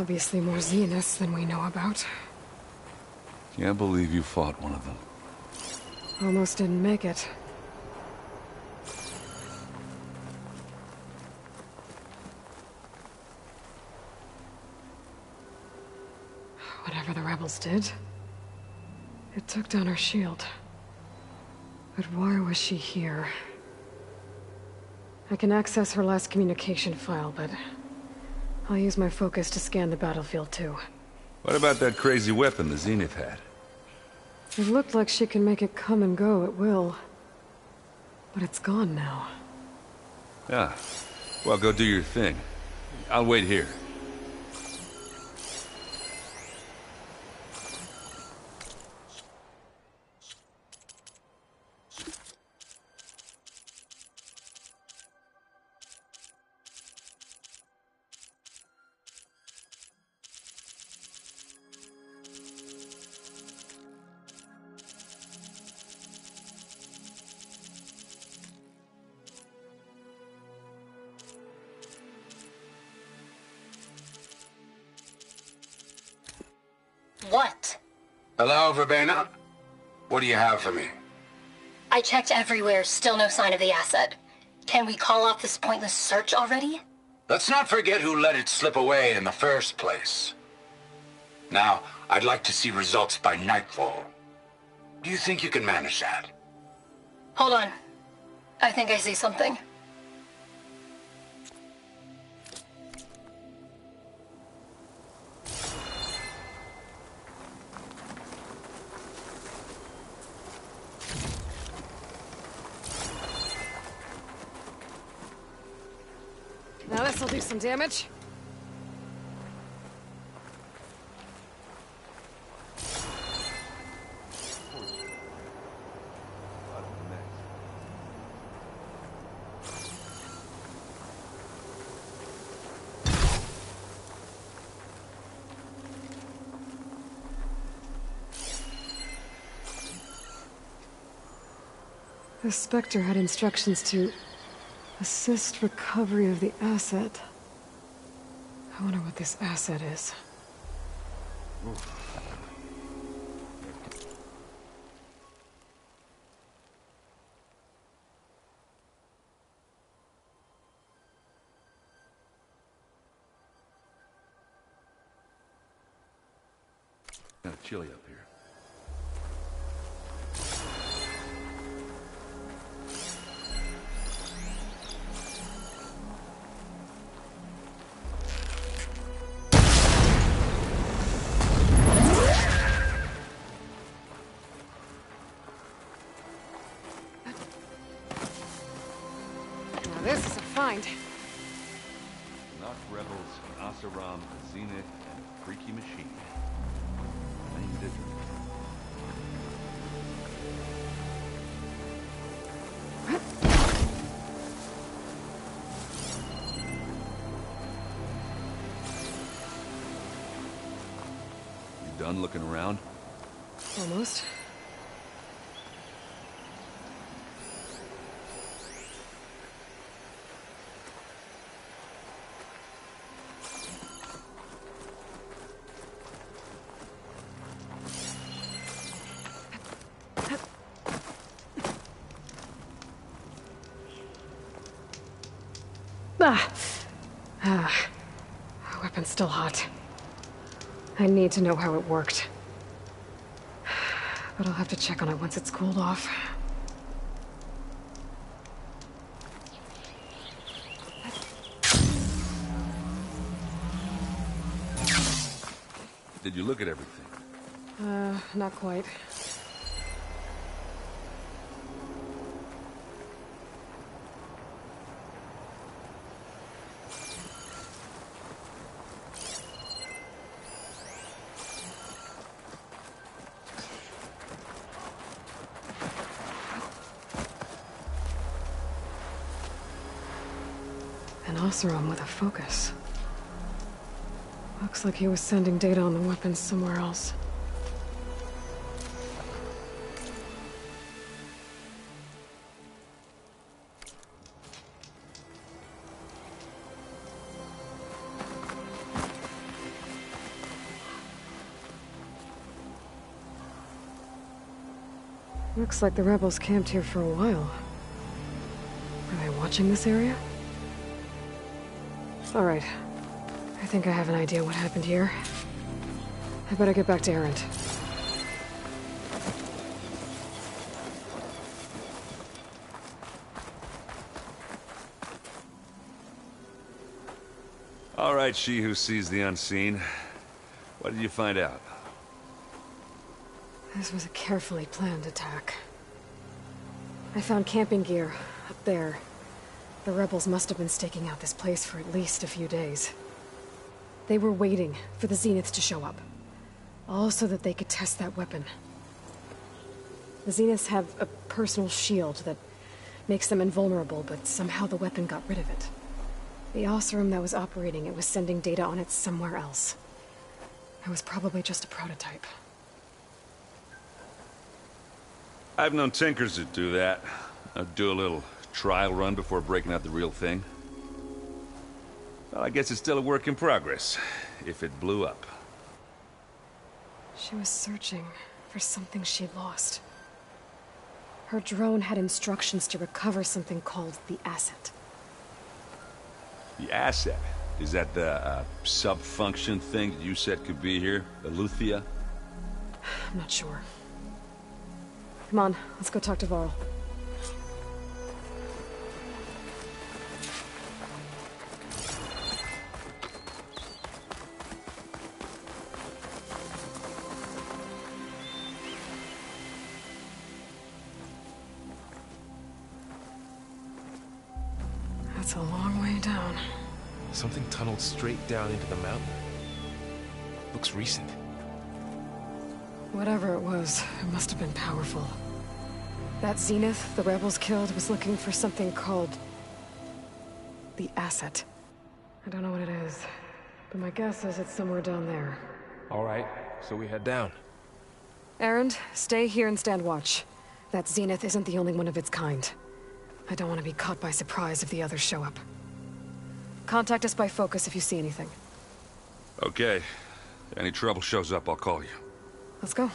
obviously more Zeniths than we know about. Can't believe you fought one of them. Almost didn't make it. Whatever the rebels did, it took down her shield. But why was she here? I can access her last communication file, but I'll use my focus to scan the battlefield too. What about that crazy weapon the Zenith had? It looked like she can make it come and go at will. But it's gone now. Ah, well, go do your thing. I'll wait here. What? Hello, Verbena? What do you have for me? I checked everywhere, still no sign of the asset. Can we call off this pointless search already? Let's not forget who let it slip away in the first place. Now, I'd like to see results by nightfall. Do you think you can manage that? Hold on. I think I see something. Now this'll do some damage. The Spectre had instructions to assist recovery of the asset. I wonder what this asset is. Kinda chilly up here. Now this is a find. Knock Rebels, Oseram, Zenith, and Freaky Machine. Main difference. You done looking around? Almost. Weapon's still hot. I need to know how it worked. But I'll have to check on it once it's cooled off. Did you look at everything? Not quite. An Oseram with a focus. Looks like he was sending data on the weapons somewhere else. Looks like the rebels camped here for a while. Are they watching this area? Alright. I think I have an idea what happened here. I better get back to Erend. All right, she who sees the unseen. What did you find out? This was a carefully planned attack. I found camping gear up there. The rebels must have been staking out this place for at least a few days. They were waiting for the Zeniths to show up. All so that they could test that weapon. The Zeniths have a personal shield that makes them invulnerable, but somehow the weapon got rid of it. The Oseram that was operating it was sending data on it somewhere else. It was probably just a prototype. I've known tinkers that do that. I'd do a little trial run before breaking out the real thing. Well, I guess it's still a work in progress, if it blew up. She was searching for something she'd lost. Her drone had instructions to recover something called the Asset. The Asset? Is that the sub-function thing that you said could be here? Eleuthia? I'm not sure. Come on, let's go talk to Varl. That's a long way down. Something tunneled straight down into the mountain. Looks recent. Whatever it was, it must have been powerful. That Zenith the rebels killed was looking for something called the Asset. I don't know what it is, but my guess is it's somewhere down there. All right, so we head down. Erend, stay here and stand watch. That Zenith isn't the only one of its kind. I don't want to be caught by surprise if the others show up. Contact us by focus if you see anything. Okay. Any trouble shows up, I'll call you. Let's go.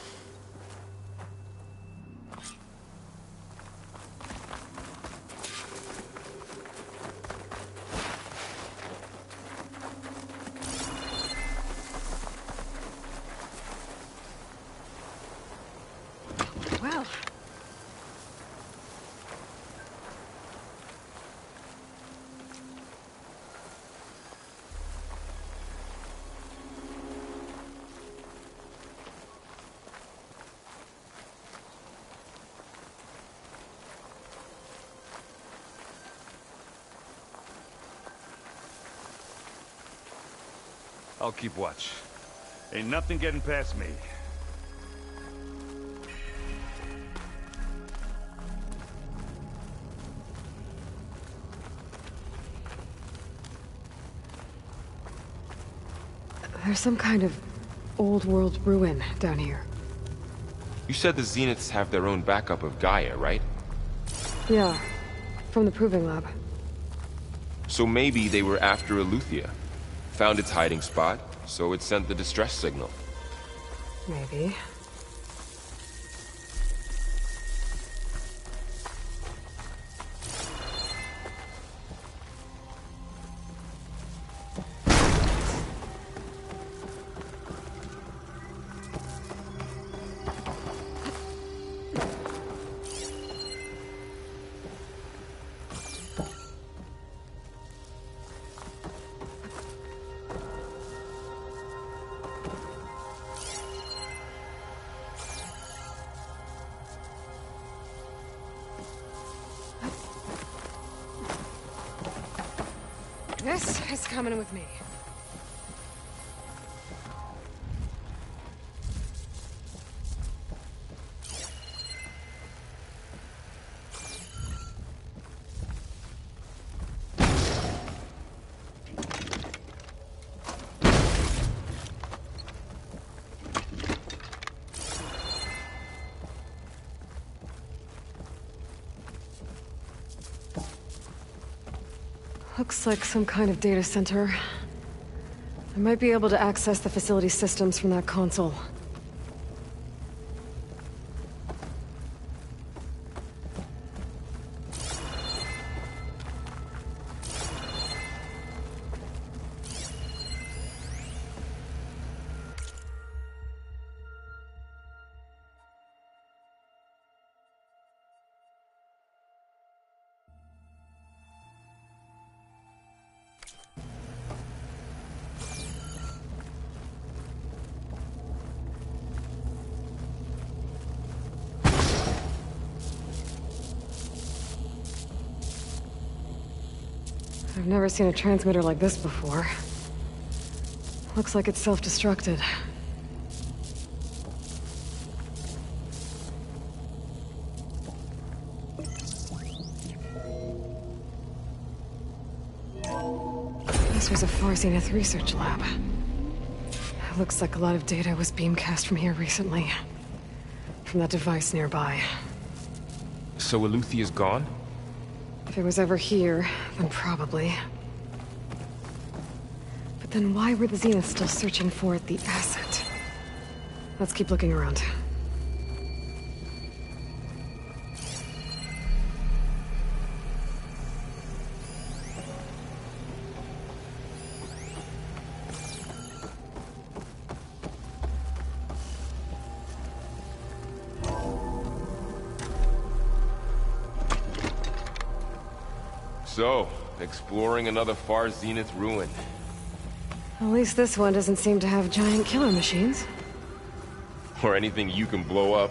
Well. I'll keep watch. Ain't nothing getting past me. There's some kind of old world ruin down here. You said the Zeniths have their own backup of Gaia, right? Yeah, from the Proving Lab. So maybe they were after Eleuthia. Found its hiding spot, so it sent the distress signal. Maybe. This is coming with me. Looks like some kind of data center. I might be able to access the facility systems from that console. I've never seen a transmitter like this before. Looks like it's self-destructed. This was a Far Zenith research lab. Looks like a lot of data was beamcast from here recently. From that device nearby. So Eluthia's gone? If it was ever here, then probably. But then why were the Zenith still searching for the asset? Let's keep looking around. So, exploring another Far Zenith ruin. At least this one doesn't seem to have giant killer machines. Or anything you can blow up.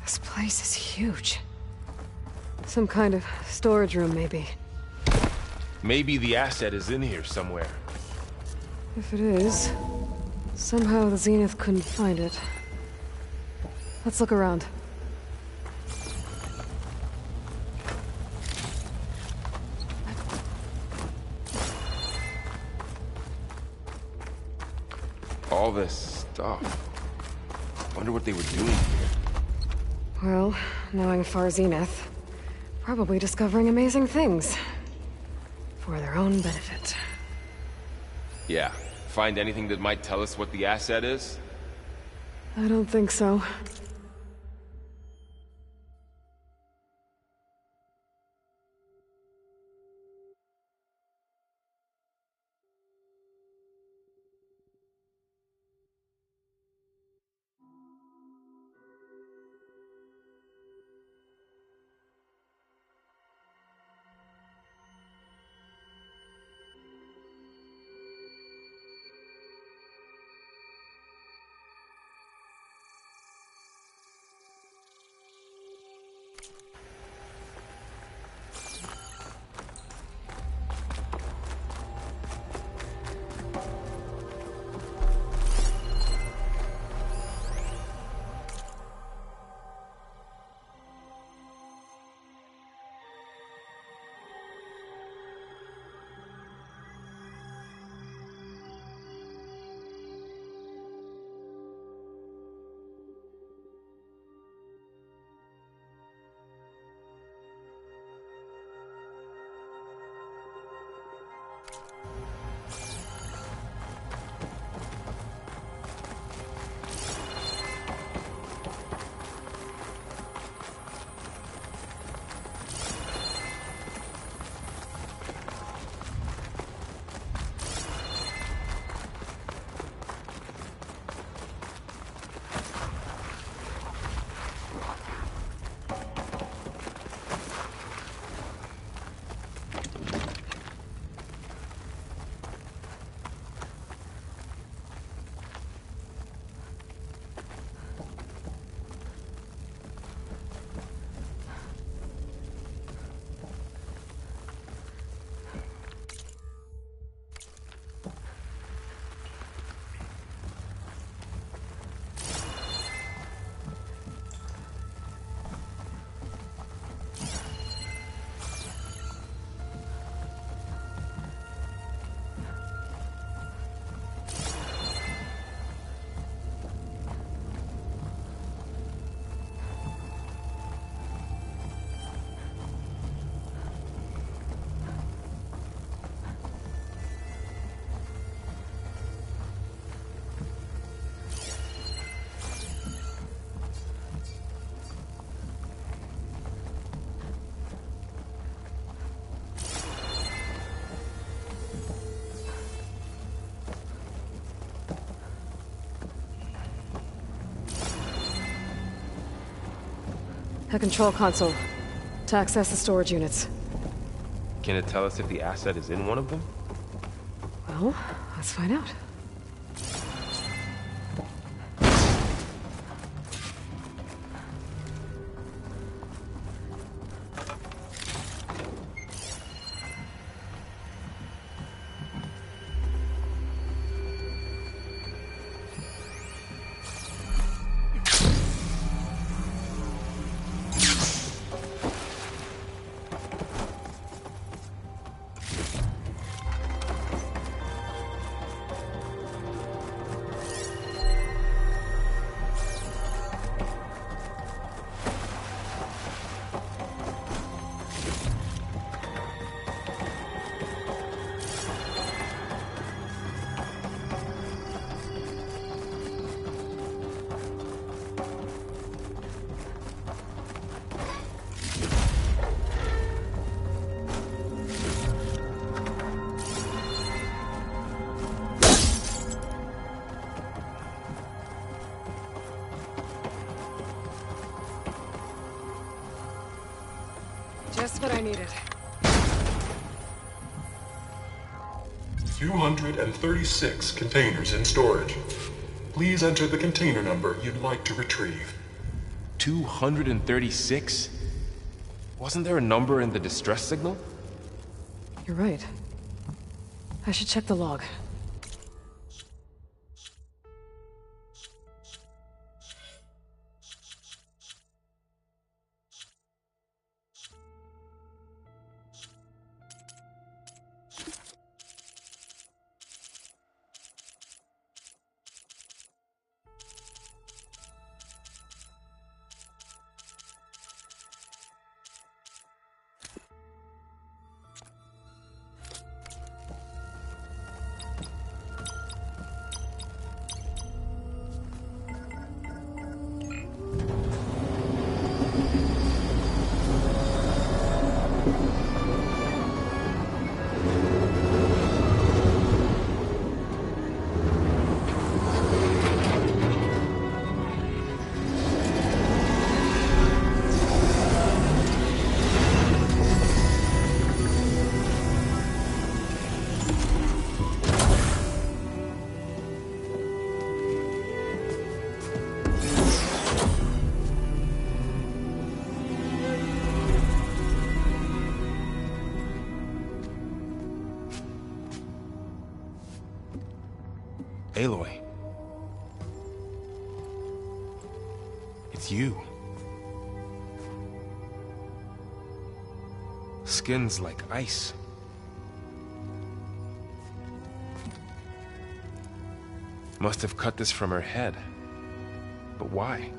This place is huge. Some kind of storage room, maybe. Maybe the asset is in here somewhere. If it is, somehow the Zenith couldn't find it. Let's look around. All this stuff. Wonder what they were doing here. Well, knowing Far Zenith, probably discovering amazing things. For their own benefit. Yeah. Find anything that might tell us what the asset is? I don't think so. A control console. To access the storage units. Can it tell us if the asset is in one of them? Well, let's find out. Just what I needed. 236 containers in storage. Please enter the container number you'd like to retrieve. 236? Wasn't there a number in the distress signal? You're right. I should check the log. Aloy. It's you. Skin's like ice. Must have cut this from her head. But why?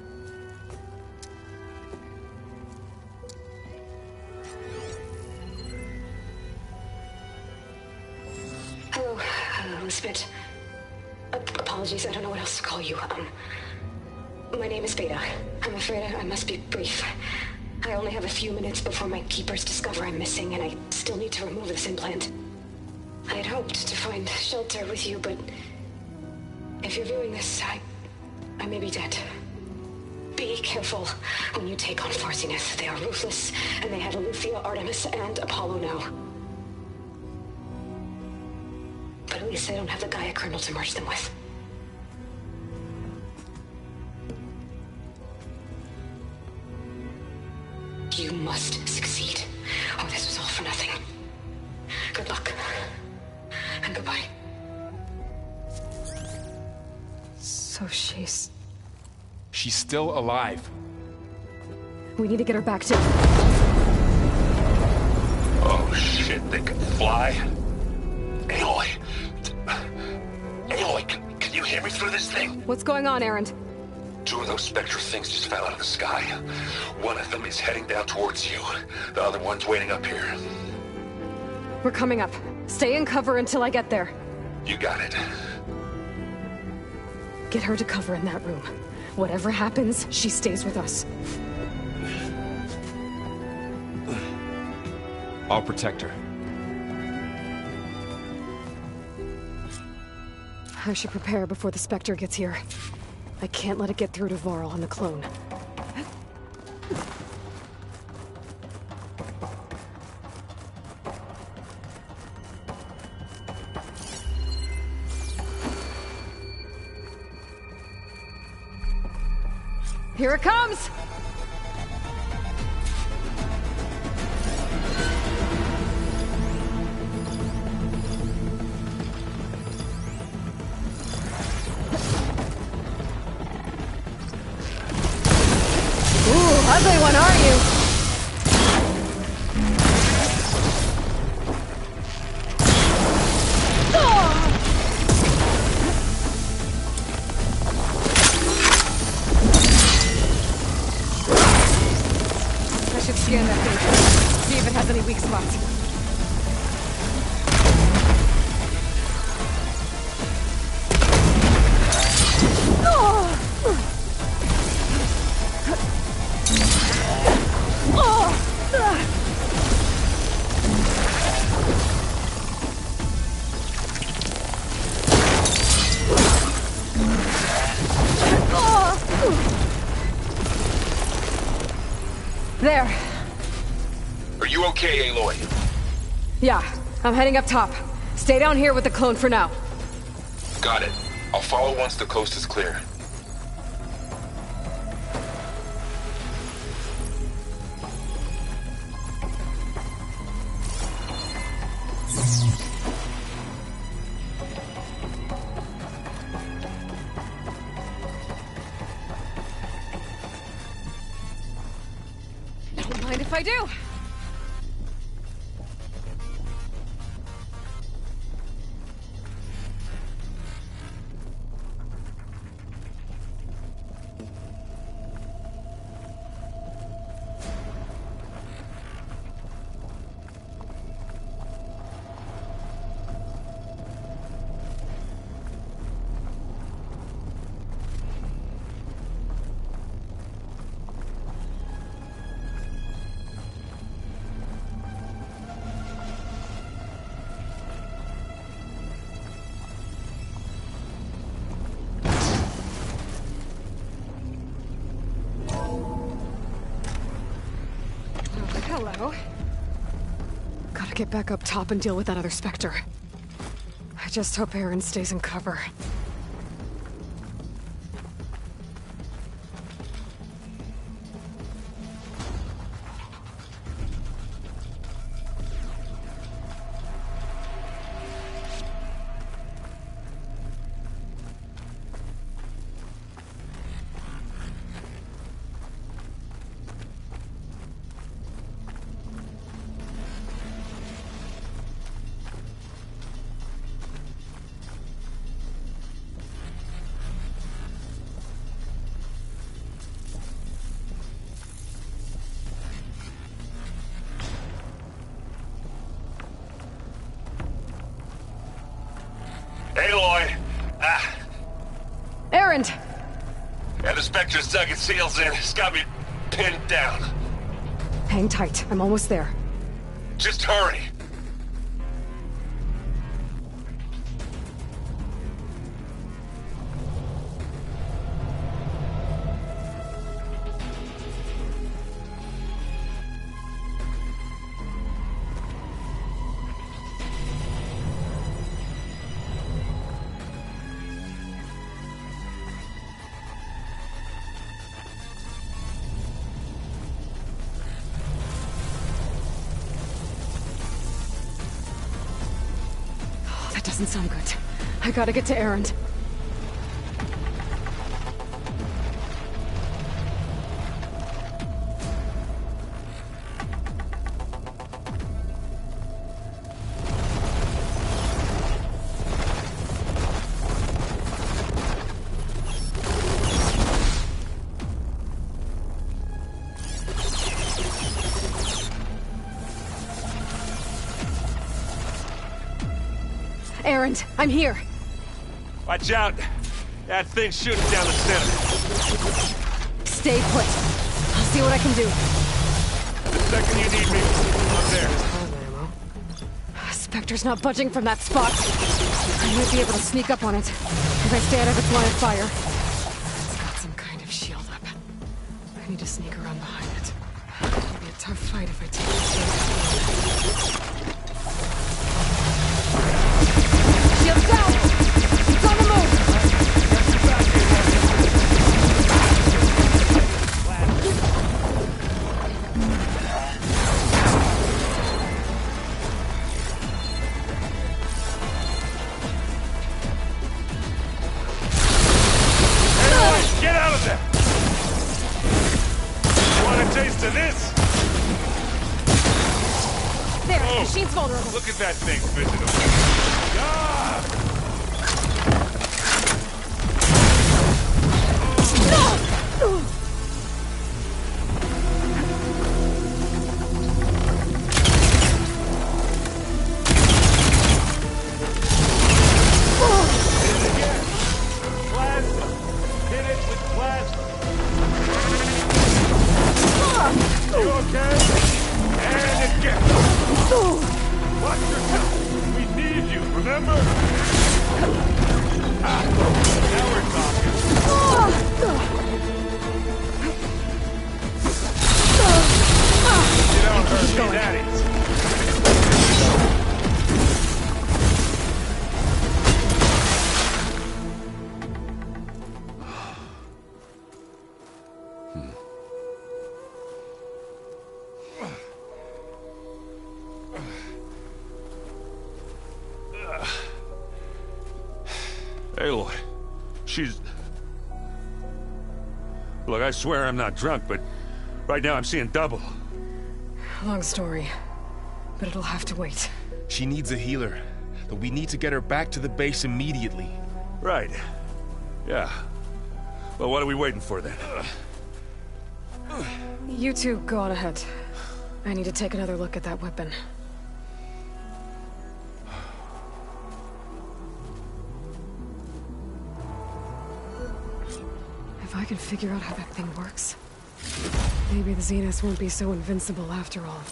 Hello, Elizabeth. Apologies, I don't know what else to call you. My name is Beta. I'm afraid I must be brief. I only have a few minutes before my keepers discover I'm missing, and I still need to remove this implant. I had hoped to find shelter with you, but if you're viewing this, I may be dead. Be careful when you take on Far Zenith. They are ruthless, and they have Eleuthia, Artemis, and Apollo now. But at least they don't have the Gaia kernel to merge them with. You must succeed, or this was all for nothing. Good luck. And goodbye. So she's... She's still alive. We need to get her back to... Oh shit, they can fly? Aloy! Aloy, can you hear me through this thing? What's going on, Erend? Two of those Spectre things just fell out of the sky. One of them is heading down towards you. The other one's waiting up here. We're coming up. Stay in cover until I get there. You got it. Get her to cover in that room. Whatever happens, she stays with us. I'll protect her. I should prepare before the Spectre gets here. I can't let it get through to Varl and the clone. Here it comes! Ooh, ugly one, are you? Scan that thing. See if it has any weak spots. There. Are you okay, Aloy? Yeah, I'm heading up top. Stay down here with the clone for now. Got it. I'll follow once the coast is clear. Don't mind if I do. Hello. Gotta get back up top and deal with that other Spectre. I just hope Aaron stays in cover. Aloy! Erend! Yeah, the Spectre's dug its heels in. It's got me pinned down. Hang tight. I'm almost there. Just hurry. That doesn't sound good. I gotta get to Erend. Erend, I'm here. Watch out. That thing's shooting down the center. Stay put. I'll see what I can do. The second you need me, I'm there. Spectre's not budging from that spot. I might be able to sneak up on it if I stay out of its line of fire. It's got some kind of shield up. I need to sneak around behind it. It'll be a tough fight if I take it. Shields down! It's on the move! machine's vulnerable. Look at that thing, visitor. Ah! Aloy, she's... Look, I swear I'm not drunk, but right now I'm seeing double. Long story, but it'll have to wait. She needs a healer, but we need to get her back to the base immediately. Right. Yeah. Well, what are we waiting for then? You two go on ahead. I need to take another look at that weapon. If I can figure out how that thing works, maybe the Zeniths won't be so invincible after all.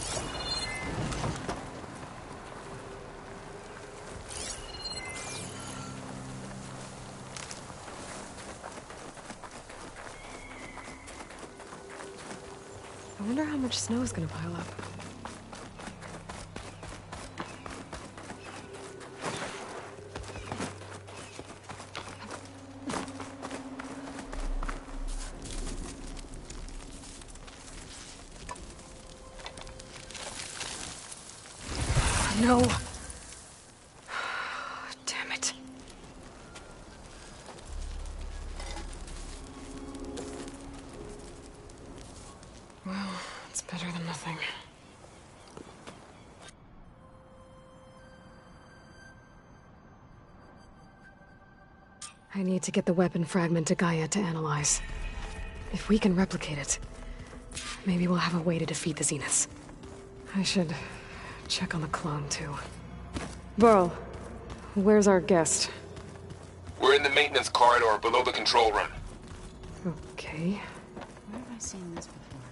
I wonder how much snow is gonna pile up. No. Damn it. Well, it's better than nothing. I need to get the weapon fragment to Gaia to analyze. If we can replicate it, maybe we'll have a way to defeat the Zeniths. I should check on the clone, too. Varl, where's our guest? We're in the maintenance corridor below the control room. Okay. Where have I seen this before?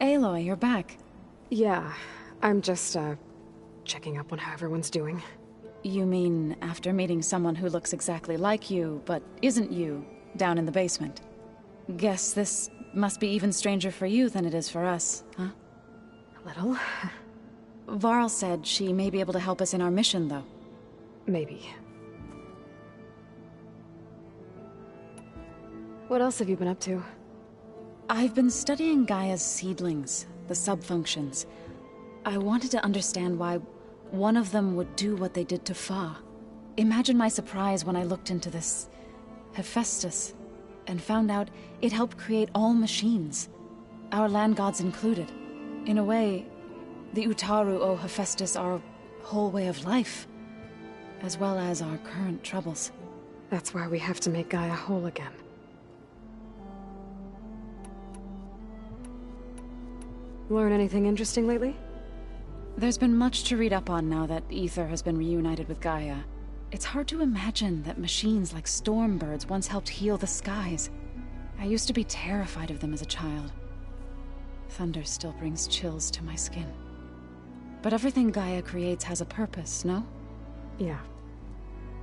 Aloy, you're back. Yeah, I'm just, checking up on how everyone's doing. You mean after meeting someone who looks exactly like you, but isn't you, down in the basement? Guess this must be even stranger for you than it is for us, huh? A little. Varl said she may be able to help us in our mission, though. Maybe. What else have you been up to? I've been studying Gaia's seedlings, the subfunctions. I wanted to understand why one of them would do what they did to Fa. Imagine my surprise when I looked into this Hephaestus and found out it helped create all machines, our land gods included. In a way, the Utaru o Hephaestus are a whole way of life, as well as our current troubles. That's why we have to make Gaia whole again. Learn anything interesting lately? There's been much to read up on now that Aether has been reunited with Gaia. It's hard to imagine that machines like Stormbirds once helped heal the skies. I used to be terrified of them as a child. Thunder still brings chills to my skin. But everything Gaia creates has a purpose, no? Yeah.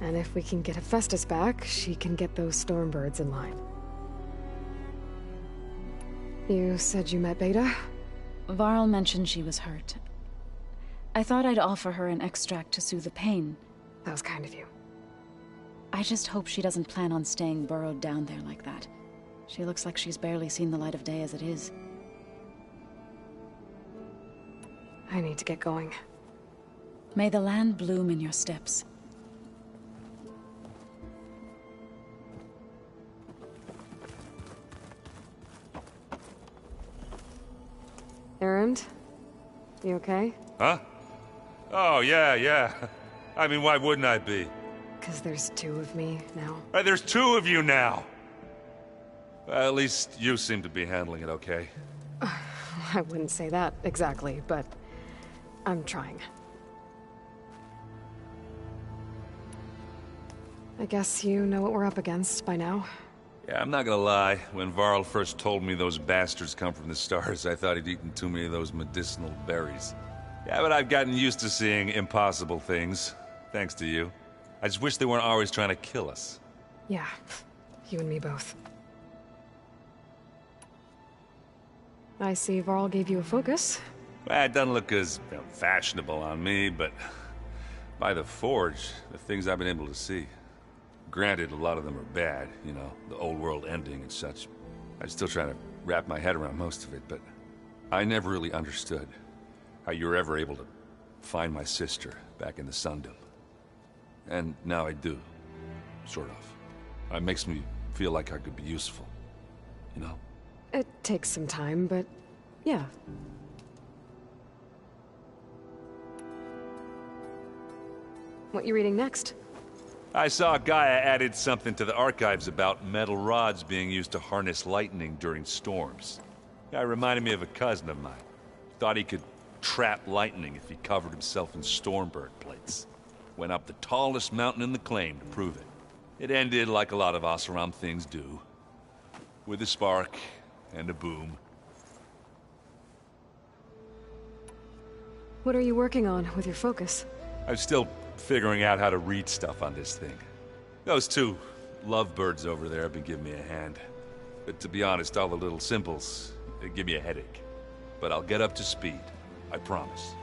And if we can get Hephaestus back, she can get those Stormbirds in line. You said you met Beta? Varl mentioned she was hurt. I thought I'd offer her an extract to soothe the pain. That was kind of you. I just hope she doesn't plan on staying burrowed down there like that. She looks like she's barely seen the light of day as it is. I need to get going. May the land bloom in your steps. friend? You okay? Huh? Oh, yeah. I mean, why wouldn't I be? Because there's two of me now. There's two of you now! Well, at least you seem to be handling it okay. I wouldn't say that exactly, but I'm trying. I guess you know what we're up against by now. Yeah, I'm not gonna lie. When Varl first told me those bastards come from the stars, I thought he'd eaten too many of those medicinal berries. Yeah, but I've gotten used to seeing impossible things, thanks to you. I just wish they weren't always trying to kill us. Yeah, you and me both. I see Varl gave you a focus. Well, it doesn't look as fashionable on me, but by the Forge, the things I've been able to see. Granted, a lot of them are bad, you know, the old world ending and such. I'm still trying to wrap my head around most of it, but I never really understood how you were ever able to find my sister back in the Sundom. And now I do, sort of. It makes me feel like I could be useful, you know? It takes some time, but yeah. What you reading next? I saw Gaia added something to the archives about metal rods being used to harness lightning during storms. That reminded me of a cousin of mine. Thought he could trap lightning if he covered himself in Stormbird plates. Went up the tallest mountain in the claim to prove it. It ended like a lot of Oseram things do. With a spark and a boom. What are you working on with your focus? I'm still figuring out how to read stuff on this thing. Those two lovebirds over there have been giving me a hand. But to be honest, all the little symbols, they give me a headache. But I'll get up to speed, I promise.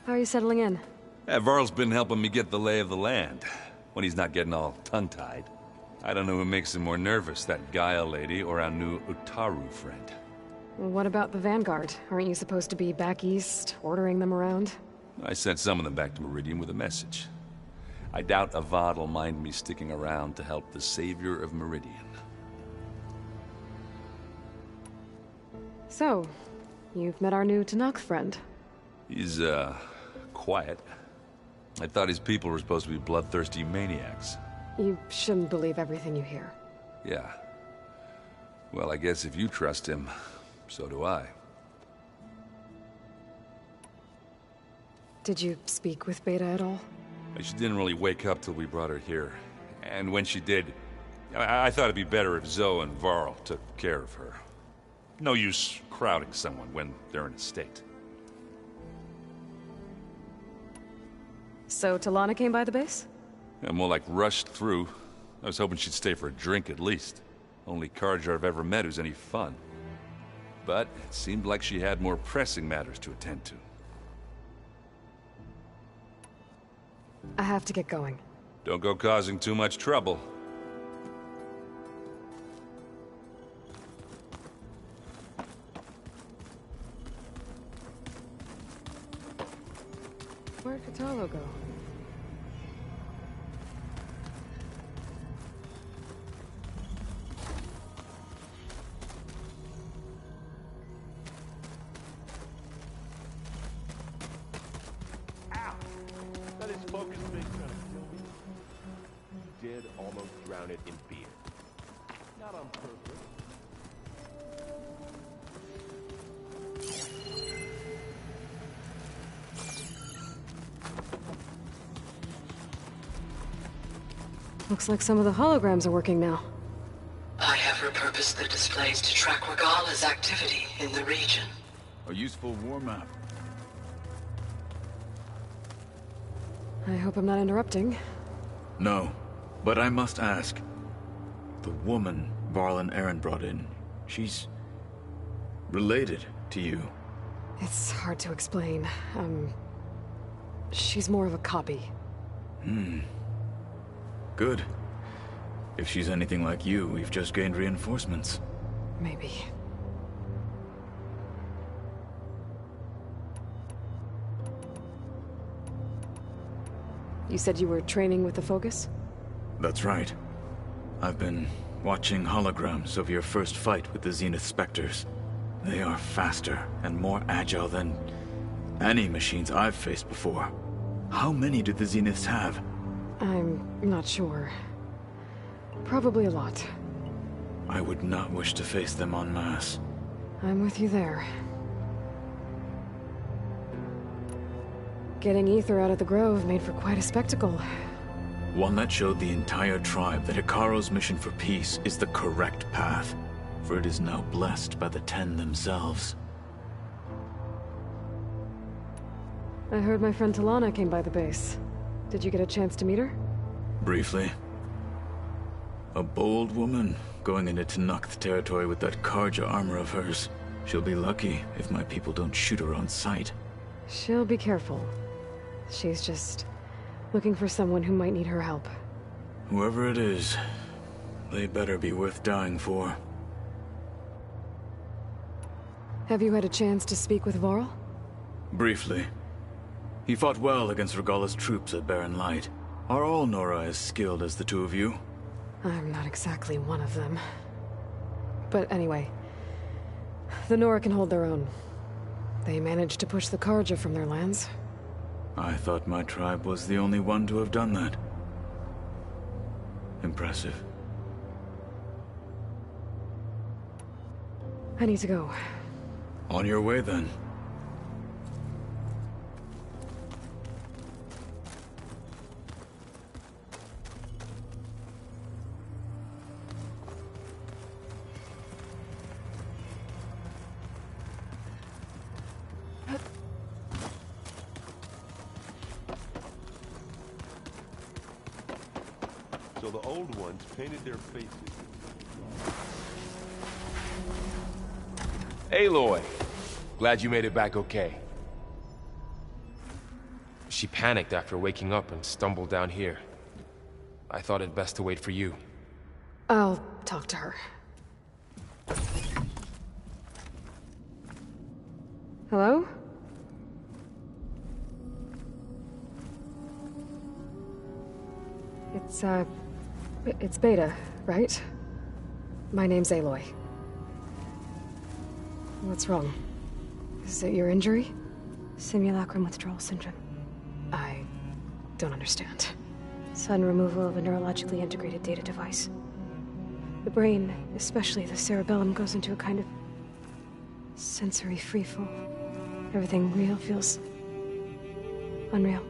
How are you settling in? Varl's been helping me get the lay of the land, when he's not getting all tongue-tied. I don't know who makes him more nervous, that Gaia lady or our new Utaru friend. What about the Vanguard? Aren't you supposed to be back east, ordering them around? I sent some of them back to Meridian with a message. I doubt Avad will mind me sticking around to help the savior of Meridian. So, you've met our new Tenakth friend. He's, quiet. I thought his people were supposed to be bloodthirsty maniacs. You shouldn't believe everything you hear. Yeah. Well, I guess if you trust him, so do I. Did you speak with Beta at all? She didn't really wake up till we brought her here. And when she did, I thought it'd be better if Zoe and Varl took care of her. No use crowding someone when they're in a state. So Talana came by the base? Yeah, more like rushed through. I was hoping she'd stay for a drink at least. Only Carja I've ever met who's any fun. But it seemed like she had more pressing matters to attend to. I have to get going. Don't go causing too much trouble. Where'd Kotallo go? That is focus being trying to kill me. You did almost drown it in beer. Not on purpose. Looks like some of the holograms are working now. I have repurposed the displays to track Regala's activity in the region. A useful warm-up. I hope I'm not interrupting. No, but I must ask. The woman Varl and Aaron brought in, she's related to you. It's hard to explain. She's more of a copy. Good. If she's anything like you, we've just gained reinforcements. Maybe. You said you were training with the Focus? That's right. I've been watching holograms of your first fight with the Zenith Spectres. They are faster and more agile than any machines I've faced before. How many do the Zeniths have? I'm not sure. Probably a lot. I would not wish to face them en masse. I'm with you there. Getting Ether out of the Grove made for quite a spectacle. One that showed the entire tribe that Hekarro's mission for peace is the correct path, for it is now blessed by the Ten themselves. I heard my friend Talana came by the base. Did you get a chance to meet her? Briefly. A bold woman, going into Tenakth territory with that Karja armor of hers. She'll be lucky if my people don't shoot her on sight. She'll be careful. She's just looking for someone who might need her help. Whoever it is, they better be worth dying for. Have you had a chance to speak with Varl? Briefly. He fought well against Regalla's troops at Barren Light. Are all Nora as skilled as the two of you? I'm not exactly one of them. But anyway, the Nora can hold their own. They managed to push the Karja from their lands. I thought my tribe was the only one to have done that. Impressive. I need to go. On your way, then. So the old ones painted their faces. Aloy! Glad you made it back okay. She panicked after waking up and stumbled down here. I thought it best to wait for you. I'll talk to her. Hello? It's Beta, right? My name's Aloy. What's wrong? Is it your injury? Simulacrum withdrawal syndrome. I don't understand. Sudden removal of a neurologically integrated data device. The brain, especially the cerebellum, goes into a kind of sensory freefall. Everything real feels unreal.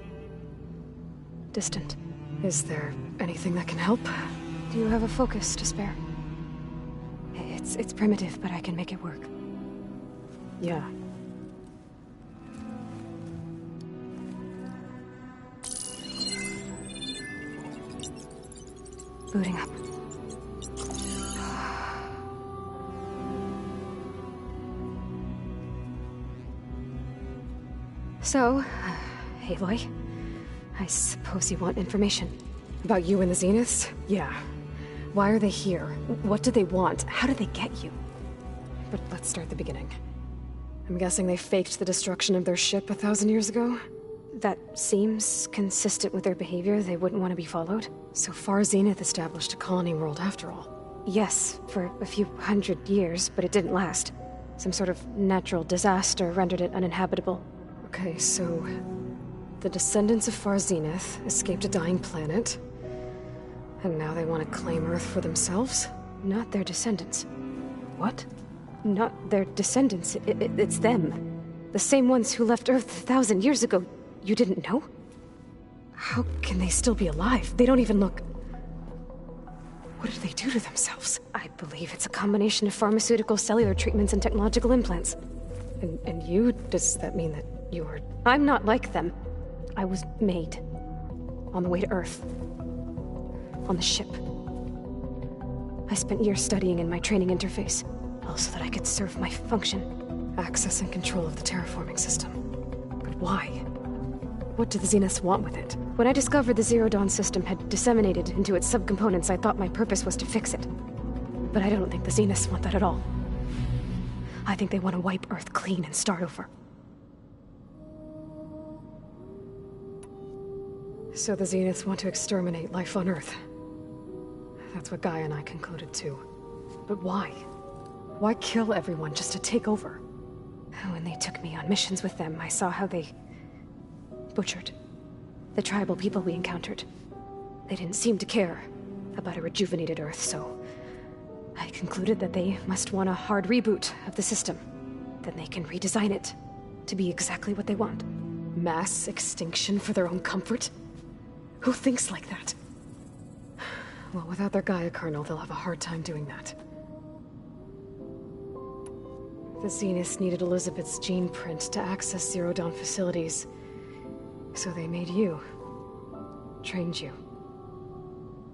Distant. Is there anything that can help? Do you have a focus to spare? It's primitive, but I can make it work. Yeah. Booting up. So, Aloy, I suppose you want information. About you and the Zeniths? Yeah. Why are they here? What do they want? How did they get you? But let's start the beginning. I'm guessing they faked the destruction of their ship 1,000 years ago? That seems consistent with their behavior. They wouldn't want to be followed. So far, Zenith established a colony world after all. Yes, for a few hundred years, but it didn't last. Some sort of natural disaster rendered it uninhabitable. Okay, so the descendants of Far Zenith escaped a dying planet, and now they want to claim Earth for themselves? Not their descendants. What? Not their descendants. It's them. The same ones who left Earth 1,000 years ago. You didn't know? How can they still be alive? They don't even look... What did they do to themselves? I believe it's a combination of pharmaceutical, cellular treatments, and technological implants. And you? Does that mean that you were... I'm not like them. I was made. On the way to Earth. On the ship. I spent years studying in my training interface, all so that I could serve my function. Access and control of the terraforming system. But why? What do the Zeniths want with it? When I discovered the Zero Dawn system had disseminated into its subcomponents, I thought my purpose was to fix it. But I don't think the Zeniths want that at all. I think they want to wipe Earth clean and start over. So the Zeniths want to exterminate life on Earth. That's what Gaia and I concluded too. But why? Why kill everyone just to take over? When they took me on missions with them, I saw how they butchered the tribal people we encountered. They didn't seem to care about a rejuvenated Earth, so I concluded that they must want a hard reboot of the system. Then they can redesign it to be exactly what they want. Mass extinction for their own comfort? Who thinks like that? Well, without their Gaia kernel, they'll have a hard time doing that. The Zeniths needed Elizabeth's gene print to access Zero Dawn facilities. So they made you. Trained you.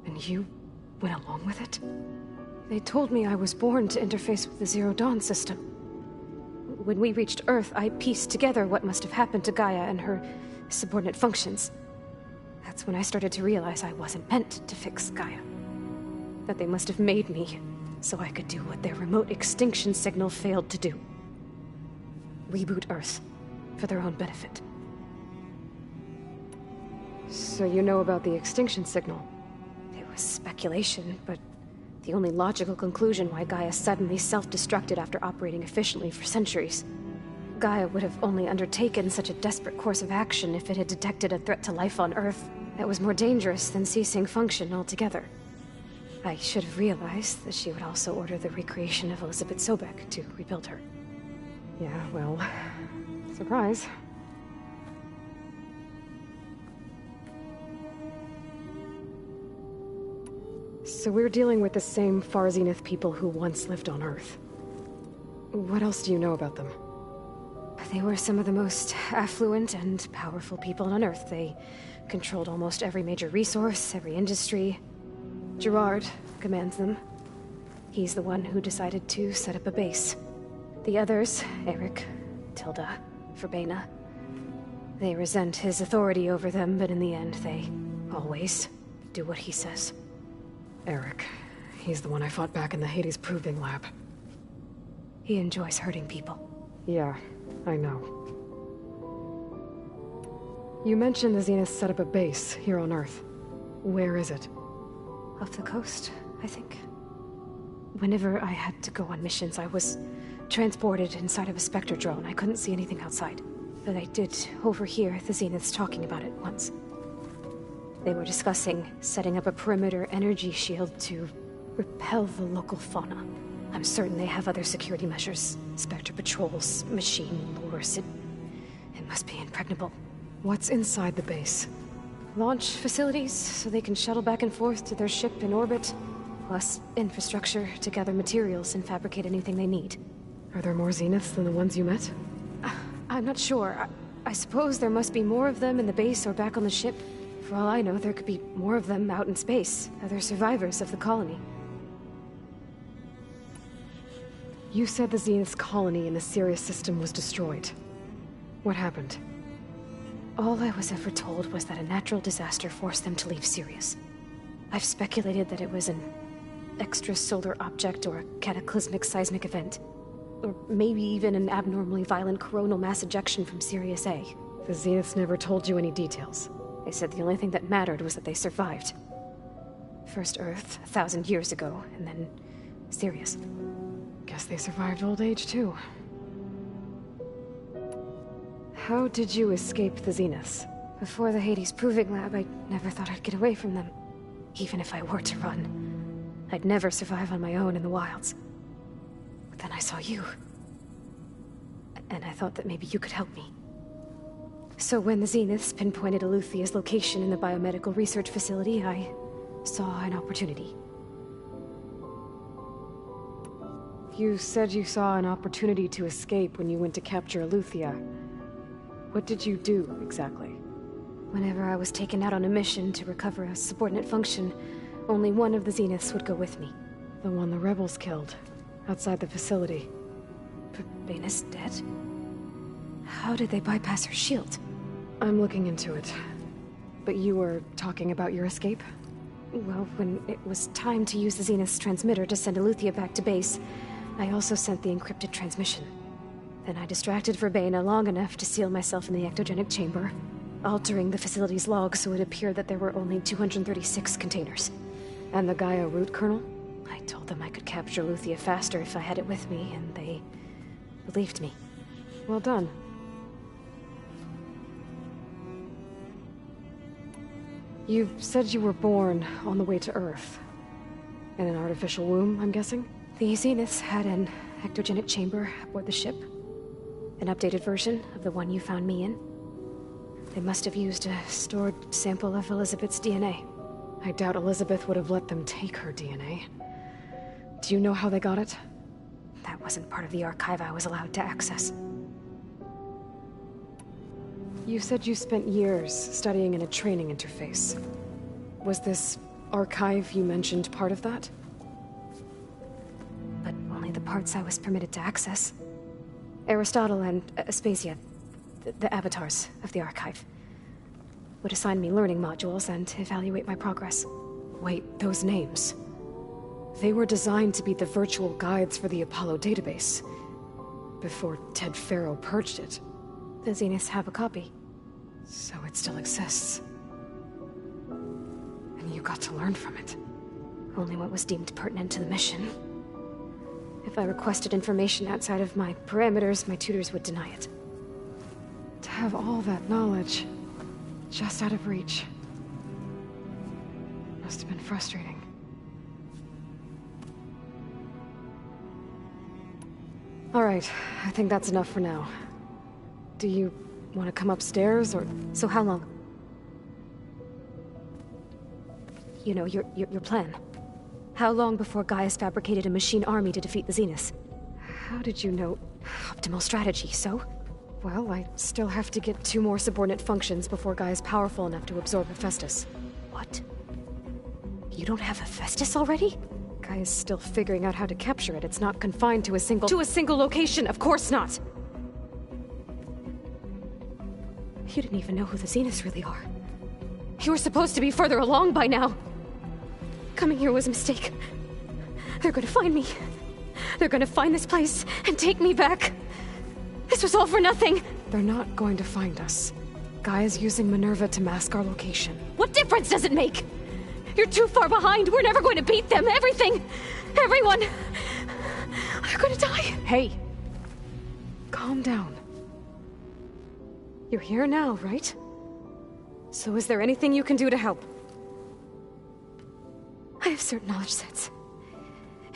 And you went along with it? They told me I was born to interface with the Zero Dawn system. When we reached Earth, I pieced together what must have happened to Gaia and her subordinate functions. That's when I started to realize I wasn't meant to fix Gaia. That they must have made me so I could do what their remote extinction signal failed to do. Reboot Earth for their own benefit. So you know about the extinction signal? It was speculation, but the only logical conclusion why Gaia suddenly self-destructed after operating efficiently for centuries. Gaia would have only undertaken such a desperate course of action if it had detected a threat to life on Earth that was more dangerous than ceasing function altogether. I should have realized that she would also order the recreation of Elizabeth Sobek to rebuild her. Yeah, well, surprise. So we're dealing with the same Far Zenith people who once lived on Earth. What else do you know about them? They were some of the most affluent and powerful people on Earth. They controlled almost every major resource, every industry. Gerard commands them. He's the one who decided to set up a base. The others, Eric, Tilda, Verbena, they resent his authority over them, but in the end, they always do what he says. Eric. He's the one I fought back in the Hades Proving Lab. He enjoys hurting people. Yeah, I know. You mentioned the Zeniths set up a base here on Earth. Where is it? Off the coast, I think. Whenever I had to go on missions, I was transported inside of a Spectre drone. I couldn't see anything outside. But I did overhear the Zeniths talking about it once. They were discussing setting up a perimeter energy shield to repel the local fauna. I'm certain they have other security measures. Spectre patrols, machine lures. It must be impregnable. What's inside the base? Launch facilities, so they can shuttle back and forth to their ship in orbit. Plus infrastructure to gather materials and fabricate anything they need. Are there more Zeniths than the ones you met? I'm not sure. I suppose there must be more of them in the base or back on the ship. For all I know, there could be more of them out in space. Other survivors of the colony. You said the Zenith's colony in the Sirius system was destroyed. What happened? All I was ever told was that a natural disaster forced them to leave Sirius. I've speculated that it was an extrasolar object or a cataclysmic seismic event. Or maybe even an abnormally violent coronal mass ejection from Sirius A. The Zeniths never told you any details. They said the only thing that mattered was that they survived. First Earth, 1,000 years ago, and then Sirius. Guess they survived old age, too. How did you escape the Zeniths? Before the Hades Proving Lab, I never thought I'd get away from them. Even if I were to run, I'd never survive on my own in the wilds. But then I saw you. And I thought that maybe you could help me. So when the Zeniths pinpointed Eluthia's location in the biomedical research facility, I saw an opportunity. You said you saw an opportunity to escape when you went to capture Eluthia. What did you do, exactly? Whenever I was taken out on a mission to recover a subordinate function, only one of the Zeniths would go with me. The one the rebels killed, outside the facility. Verbena's dead? How did they bypass her shield? I'm looking into it. But you were talking about your escape? Well, when it was time to use the Zenith's transmitter to send Eluthia back to base, I also sent the encrypted transmission. Then I distracted Verbena long enough to seal myself in the ectogenic chamber, altering the facility's log so it appeared that there were only 236 containers. And the Gaia root kernel? I told them I could capture Luthia faster if I had it with me, and they believed me. Well done. You said you were born on the way to Earth. In an artificial womb, I'm guessing? The Zeniths had an ectogenic chamber aboard the ship. An updated version of the one you found me in. They must have used a stored sample of Elizabeth's DNA. I doubt Elizabeth would have let them take her DNA. Do you know how they got it? That wasn't part of the archive I was allowed to access. You said you spent years studying in a training interface. Was this archive you mentioned part of that? But only the parts I was permitted to access. Aristotle and Aspasia, the avatars of the archive, would assign me learning modules and evaluate my progress. Wait, those names. They were designed to be the virtual guides for the Apollo database, before Ted Faro purged it. The Zeniths have a copy. So it still exists. And you got to learn from it. Only what was deemed pertinent to the mission. If I requested information outside of my parameters, my tutors would deny it. To have all that knowledge, just out of reach. Must have been frustrating. All right, I think that's enough for now. Do you want to come upstairs, or...? So how long? You know, your plan. How long before Gaius fabricated a machine army to defeat the Zeniths? How did you know? Optimal strategy, so? Well, I still have to get 2 more subordinate functions before Gaia's powerful enough to absorb Hephaestus. What? You don't have Hephaestus already? Gaia's still figuring out how to capture it. It's not confined to a single location, of course not! You didn't even know who the Zeniths really are. You were supposed to be further along by now! Coming here was a mistake. They're gonna find me. They're gonna find this place and take me back. This was all for nothing! They're not going to find us. Gaia's using Minerva to mask our location. What difference does it make? You're too far behind. We're never going to beat them. Everything, everyone, they're gonna die. Hey, calm down. You're here now, right? So is there anything you can do to help? I have certain knowledge sets.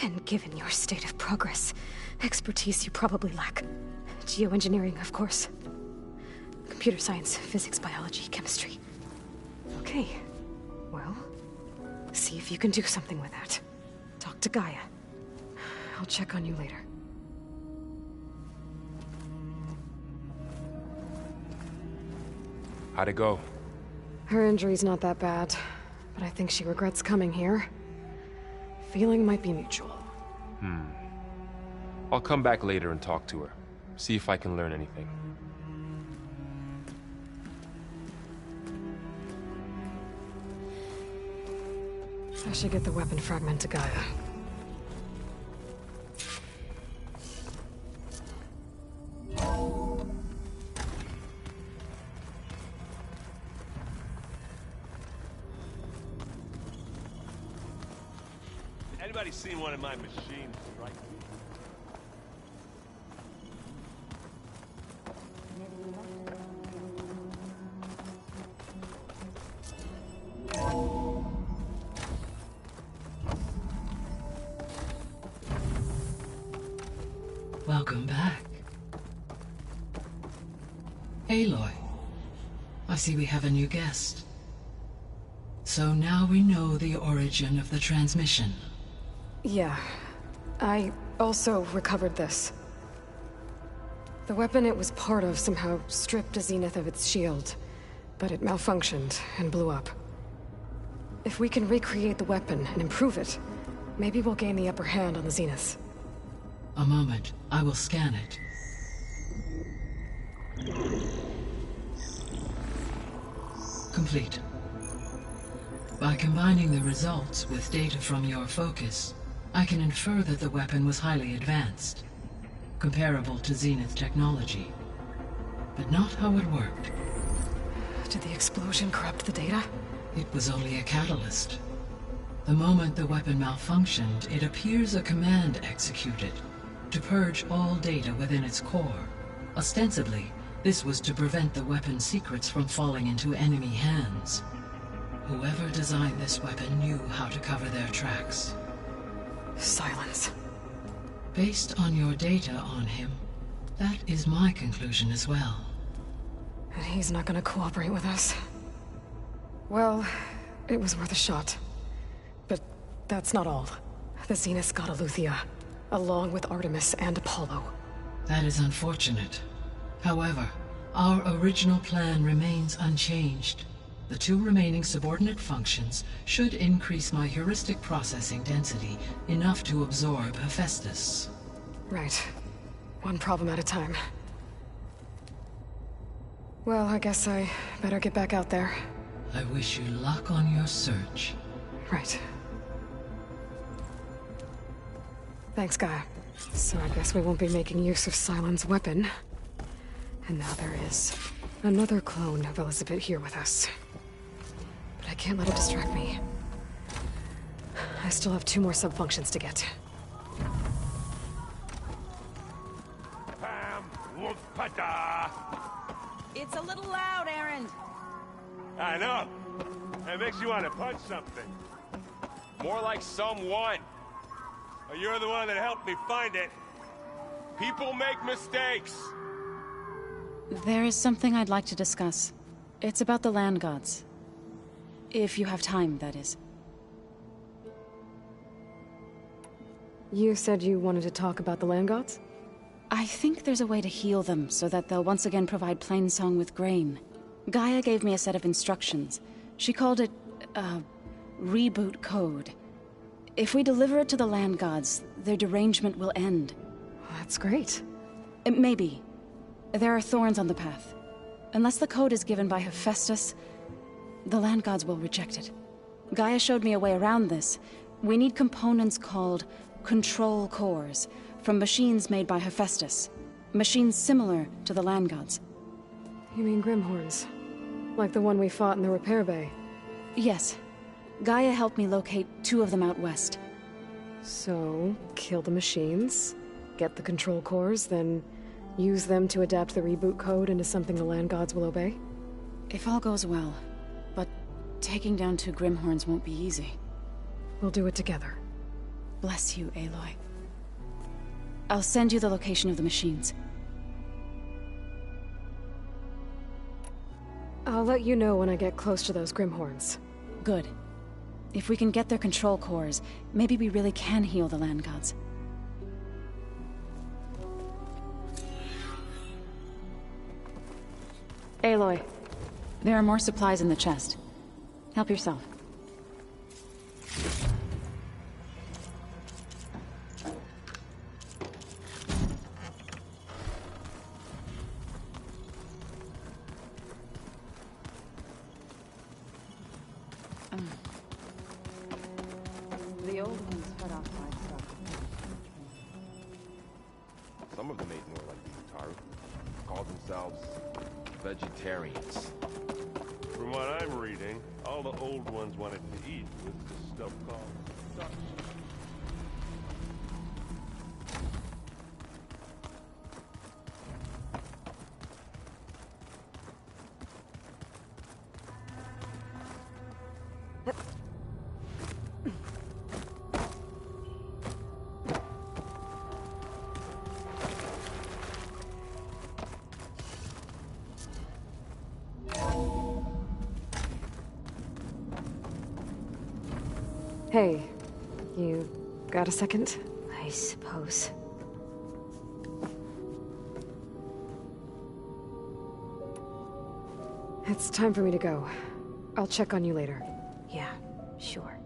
And given your state of progress, expertise you probably lack. Geoengineering, of course. Computer science, physics, biology, chemistry. Okay. Well, see if you can do something with that. Talk to Gaia. I'll check on you later. How'd it go? Her injury's not that bad, but I think she regrets coming here. Feeling might be mutual. I'll come back later and talk to her. See if I can learn anything. I should get the weapon fragment to Gaia. Anybody seen one of my machines, right? Welcome back. Aloy, I see we have a new guest. So now we know the origin of the transmission. Yeah. I also recovered this. The weapon it was part of somehow stripped a Zenith of its shield, but it malfunctioned and blew up. If we can recreate the weapon and improve it, maybe we'll gain the upper hand on the Zeniths. A moment. I will scan it. Complete. By combining the results with data from your focus, I can infer that the weapon was highly advanced, comparable to Zenith technology, but not how it worked. Did the explosion corrupt the data? It was only a catalyst. The moment the weapon malfunctioned, it appears a command executed to purge all data within its core. Ostensibly, this was to prevent the weapon's secrets from falling into enemy hands. Whoever designed this weapon knew how to cover their tracks. Silence. Based on your data on him, that is my conclusion as well. And he's not gonna cooperate with us. Well, it was worth a shot. But that's not all. The Zeniths got Eleuthia, along with Artemis and Apollo. That is unfortunate. However, our original plan remains unchanged. The 2 remaining subordinate functions should increase my heuristic processing density enough to absorb Hephaestus. Right. One problem at a time. Well, I guess I better get back out there. I wish you luck on your search. Right. Thanks, Gaia. So I guess we won't be making use of Cylon's weapon. And now there is another clone of Elizabeth here with us. But I can't let it distract me. I still have 2 more sub-functions to get. It's a little loud, Erend. I know. It makes you want to punch something. More like someone. Oh, you're the one that helped me find it. People make mistakes. There is something I'd like to discuss. It's about the land gods. If you have time, that is. You said you wanted to talk about the land gods? I think there's a way to heal them so that they'll once again provide Plainsong with grain. Gaia gave me a set of instructions. She called it, reboot code. If we deliver it to the land gods, their derangement will end. That's great. Maybe. There are thorns on the path. Unless the code is given by Hephaestus, the land gods will reject it. Gaia showed me a way around this. We need components called control cores, from machines made by Hephaestus. Machines similar to the land gods. You mean Grimhorns? Like the one we fought in the repair bay? Yes. Gaia helped me locate 2 of them out west. So, kill the machines, get the control cores, then use them to adapt the reboot code into something the land gods will obey? If all goes well. But taking down 2 Grimhorns won't be easy. We'll do it together. Bless you, Aloy. I'll send you the location of the machines. I'll let you know when I get close to those Grimhorns. Good. If we can get their control cores, maybe we really can heal the land gods. Aloy, there are more supplies in the chest. Help yourself. The old ones heard off livestock. Some of them ate more like the Utaru. Called themselves vegetarians. From what I'm reading, all the old ones wanted to eat was the stuff called dust. Hey, you got a second? I suppose. It's time for me to go. I'll check on you later. Yeah, sure.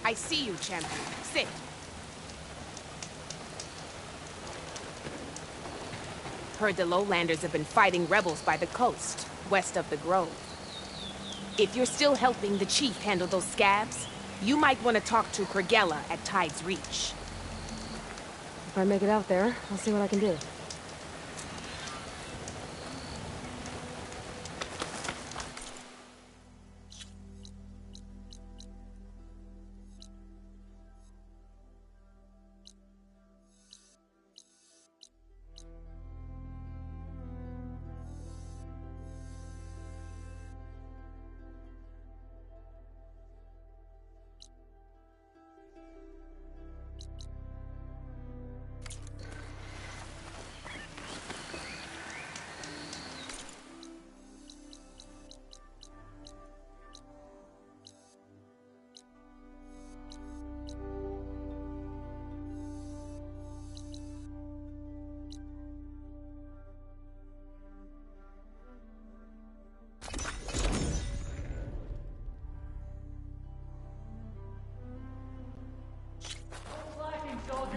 I see you, champion. Sit. Heard the Lowlanders have been fighting rebels by the coast, west of the Grove. If you're still helping the chief handle those scabs, you might want to talk to Kragella at Tide's Reach. If I make it out there, I'll see what I can do.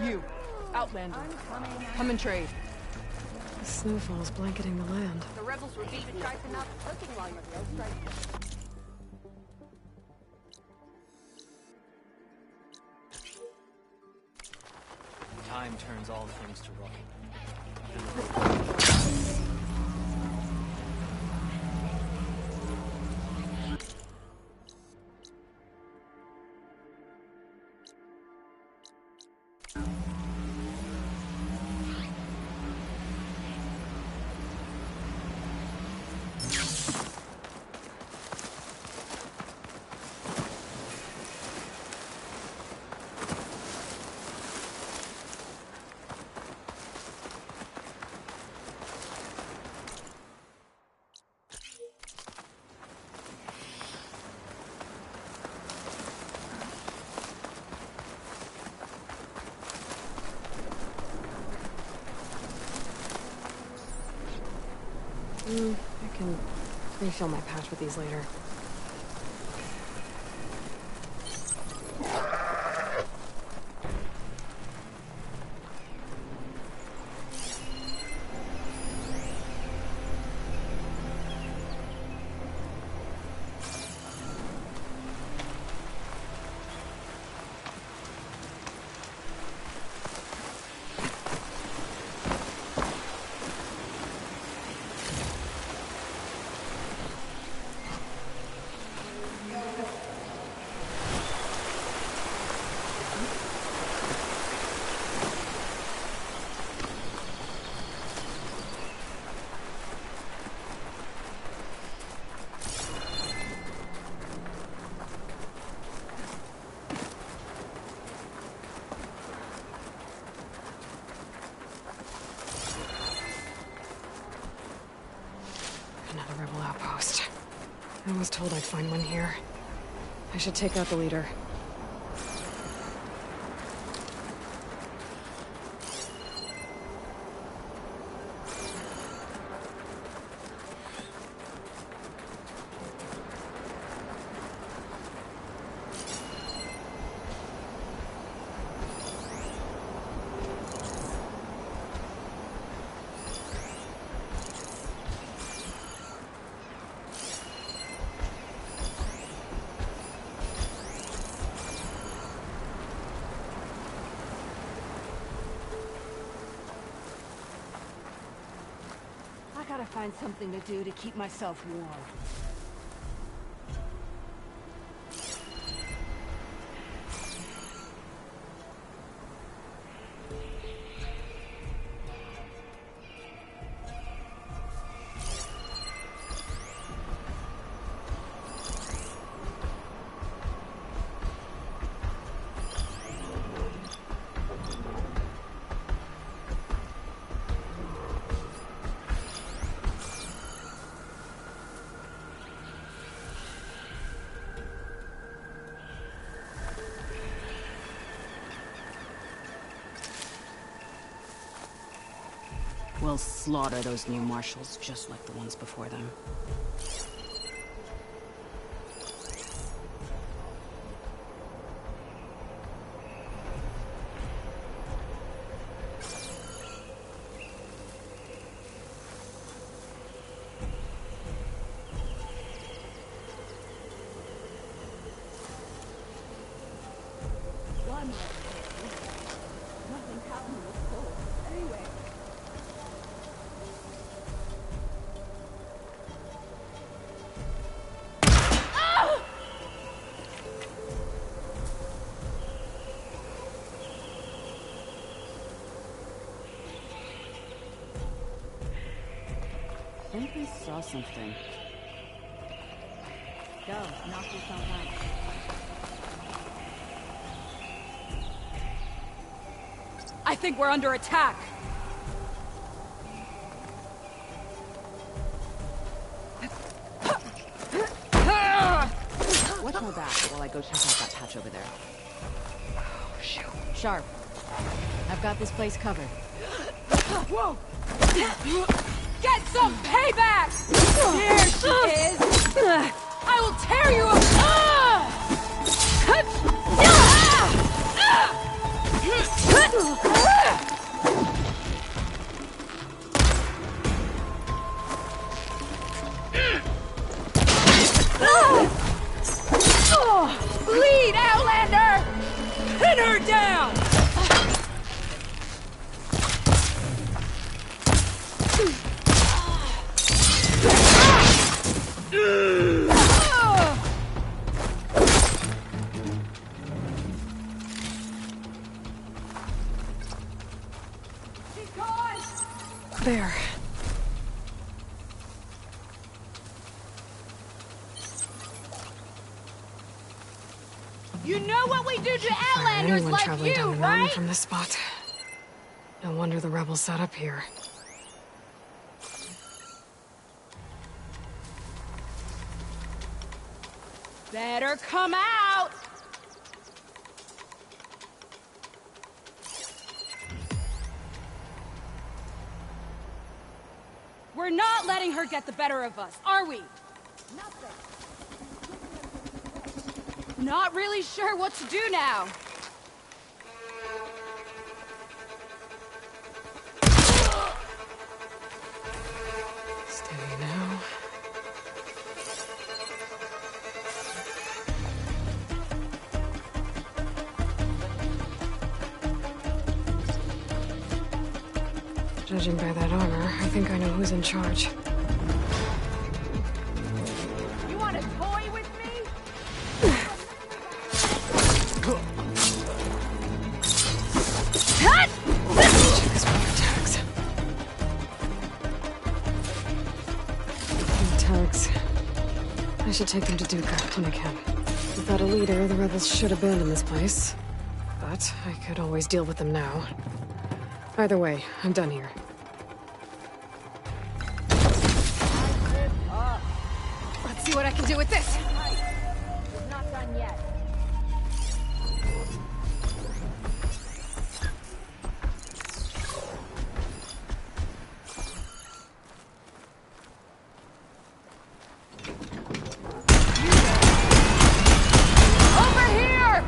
You, Outlander. Come and trade. The snowfall's blanketing the land. The rebels were beaten. Try to not cooking while you're striking. Time turns all things to rubble. I can refill my pouch with these later. Another rebel outpost. I was told I'd find one here. I should take out the leader. I gotta find something to do to keep myself warm. We'll slaughter those new marshals just like the ones before them. I think we saw something. Go, knock yourself out. I think we're under attack. Watch my back while I go check out that patch over there. Oh, shoot. Sharp. I've got this place covered. Whoa! Get some payback! There she is! I will tear you Bleed, Outlander! Pin her down! There. You know what we do to Fire Outlanders anyone like traveling you, down the mountain right? from this spot. No wonder the rebels set up here. Better come out! We're not letting her get the better of us, are we? Nothing. Not really sure what to do now. Steady now. Judging by that armor, I think I know who's in charge. You want to toy with me? Check his weapon tags. Tags. I should take them to Duca when I can. Without a leader, the rebels should abandon this place. But I could always deal with them now. Either way, I'm done here. Let's see what I can do with this. It's not done yet. Over here!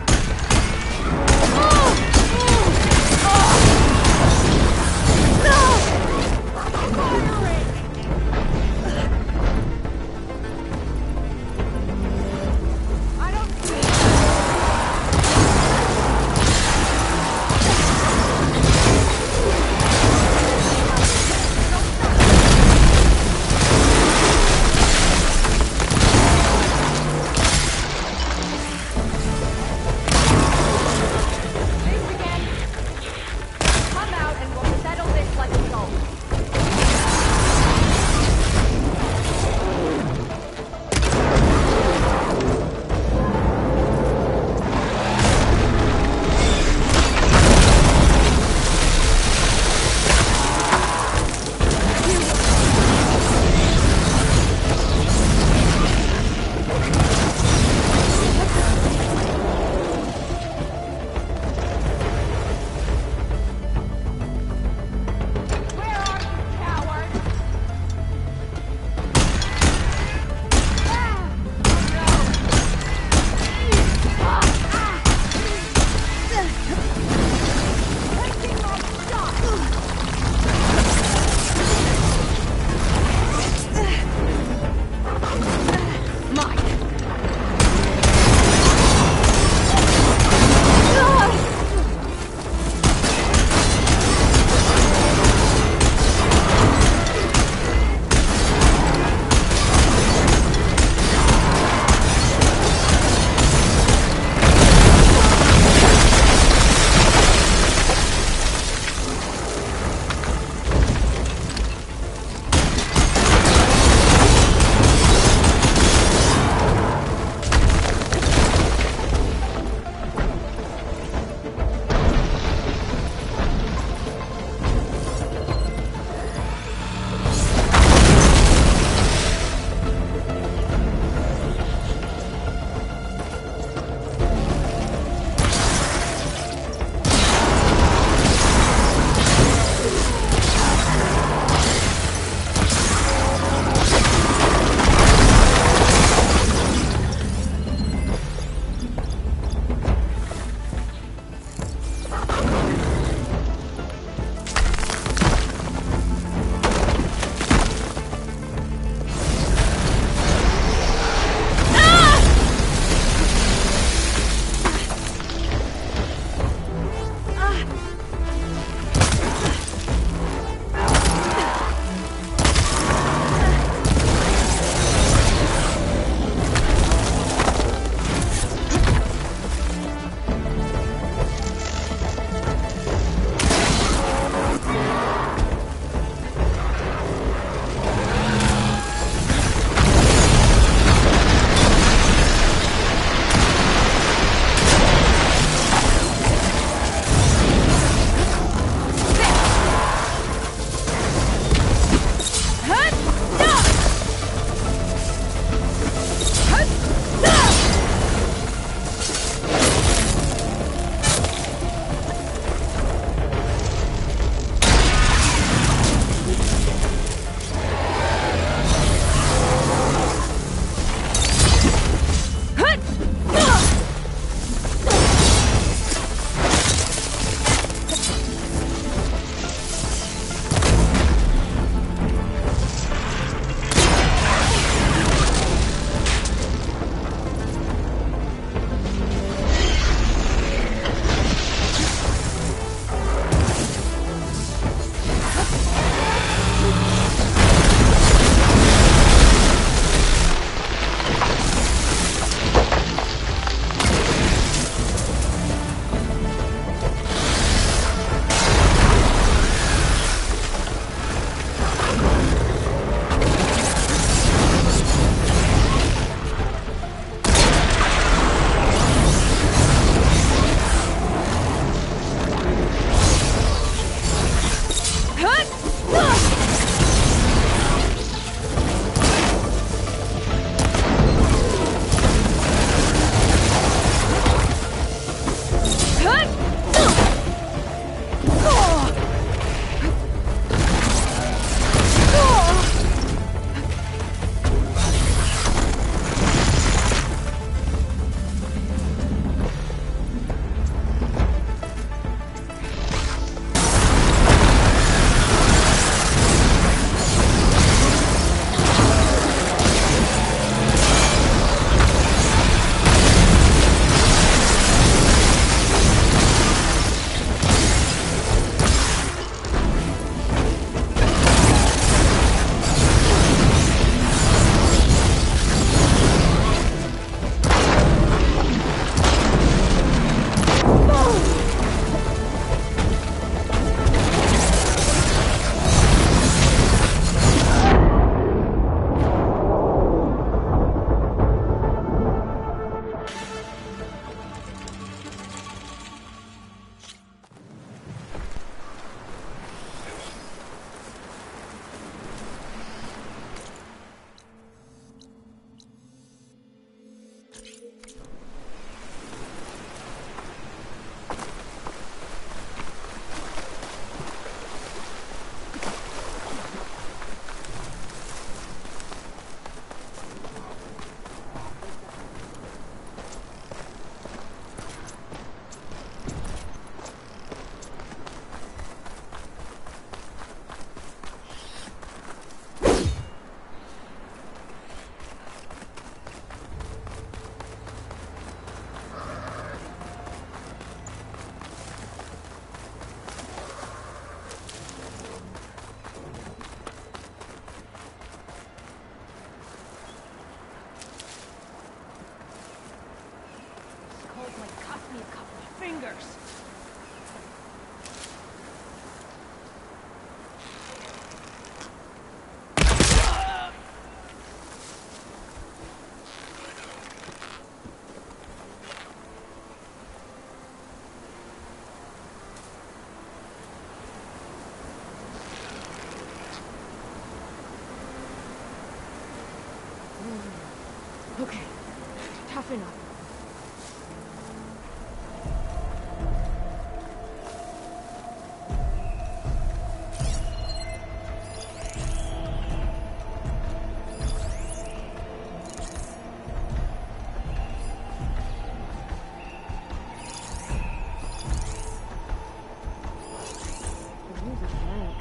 others. Okay, toughen up. The rooms are dark,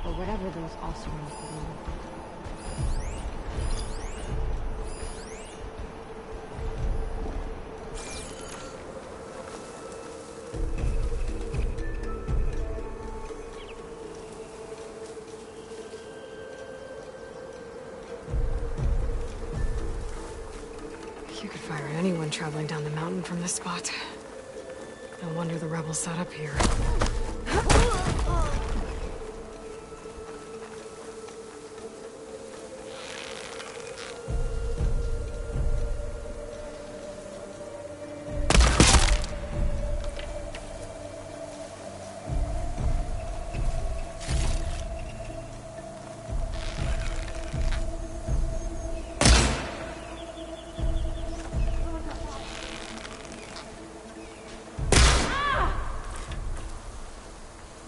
or whatever those Oseram believe. You could fire at anyone traveling down the mountain from this spot. No wonder the rebels set up here.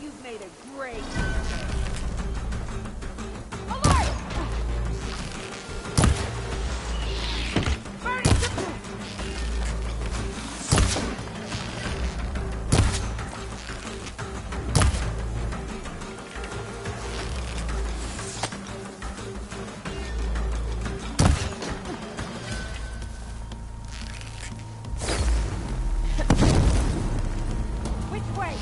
You've made a great... Which way?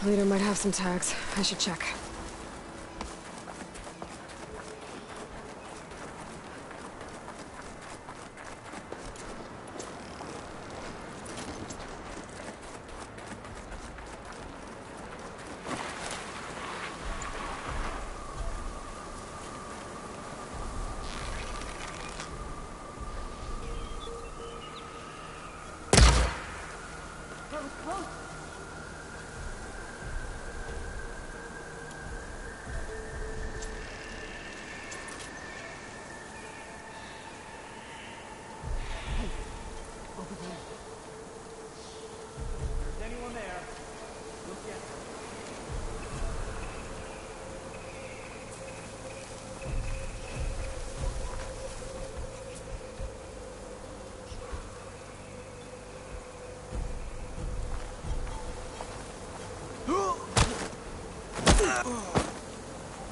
The leader might have some tags. I should check.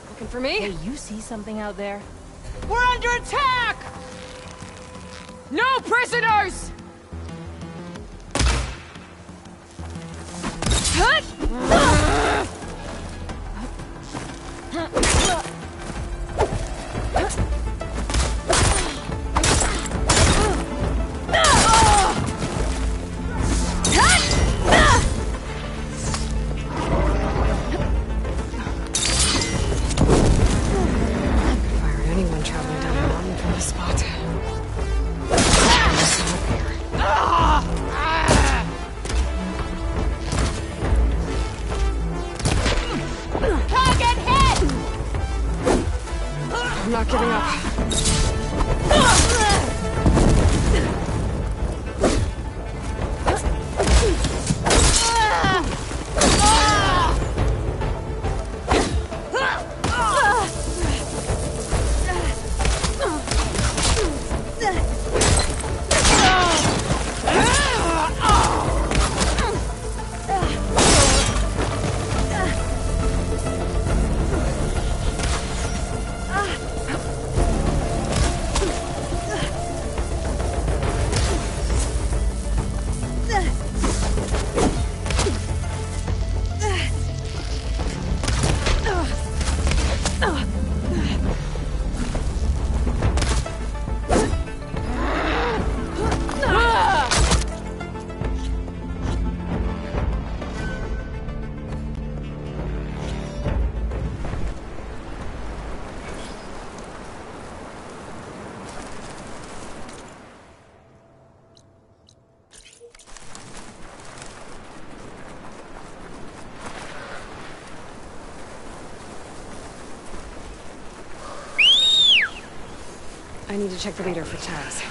Looking for me? Hey, you see something out there? We're under attack! No prisoners! I'm not giving up. I need to check the leader for tags.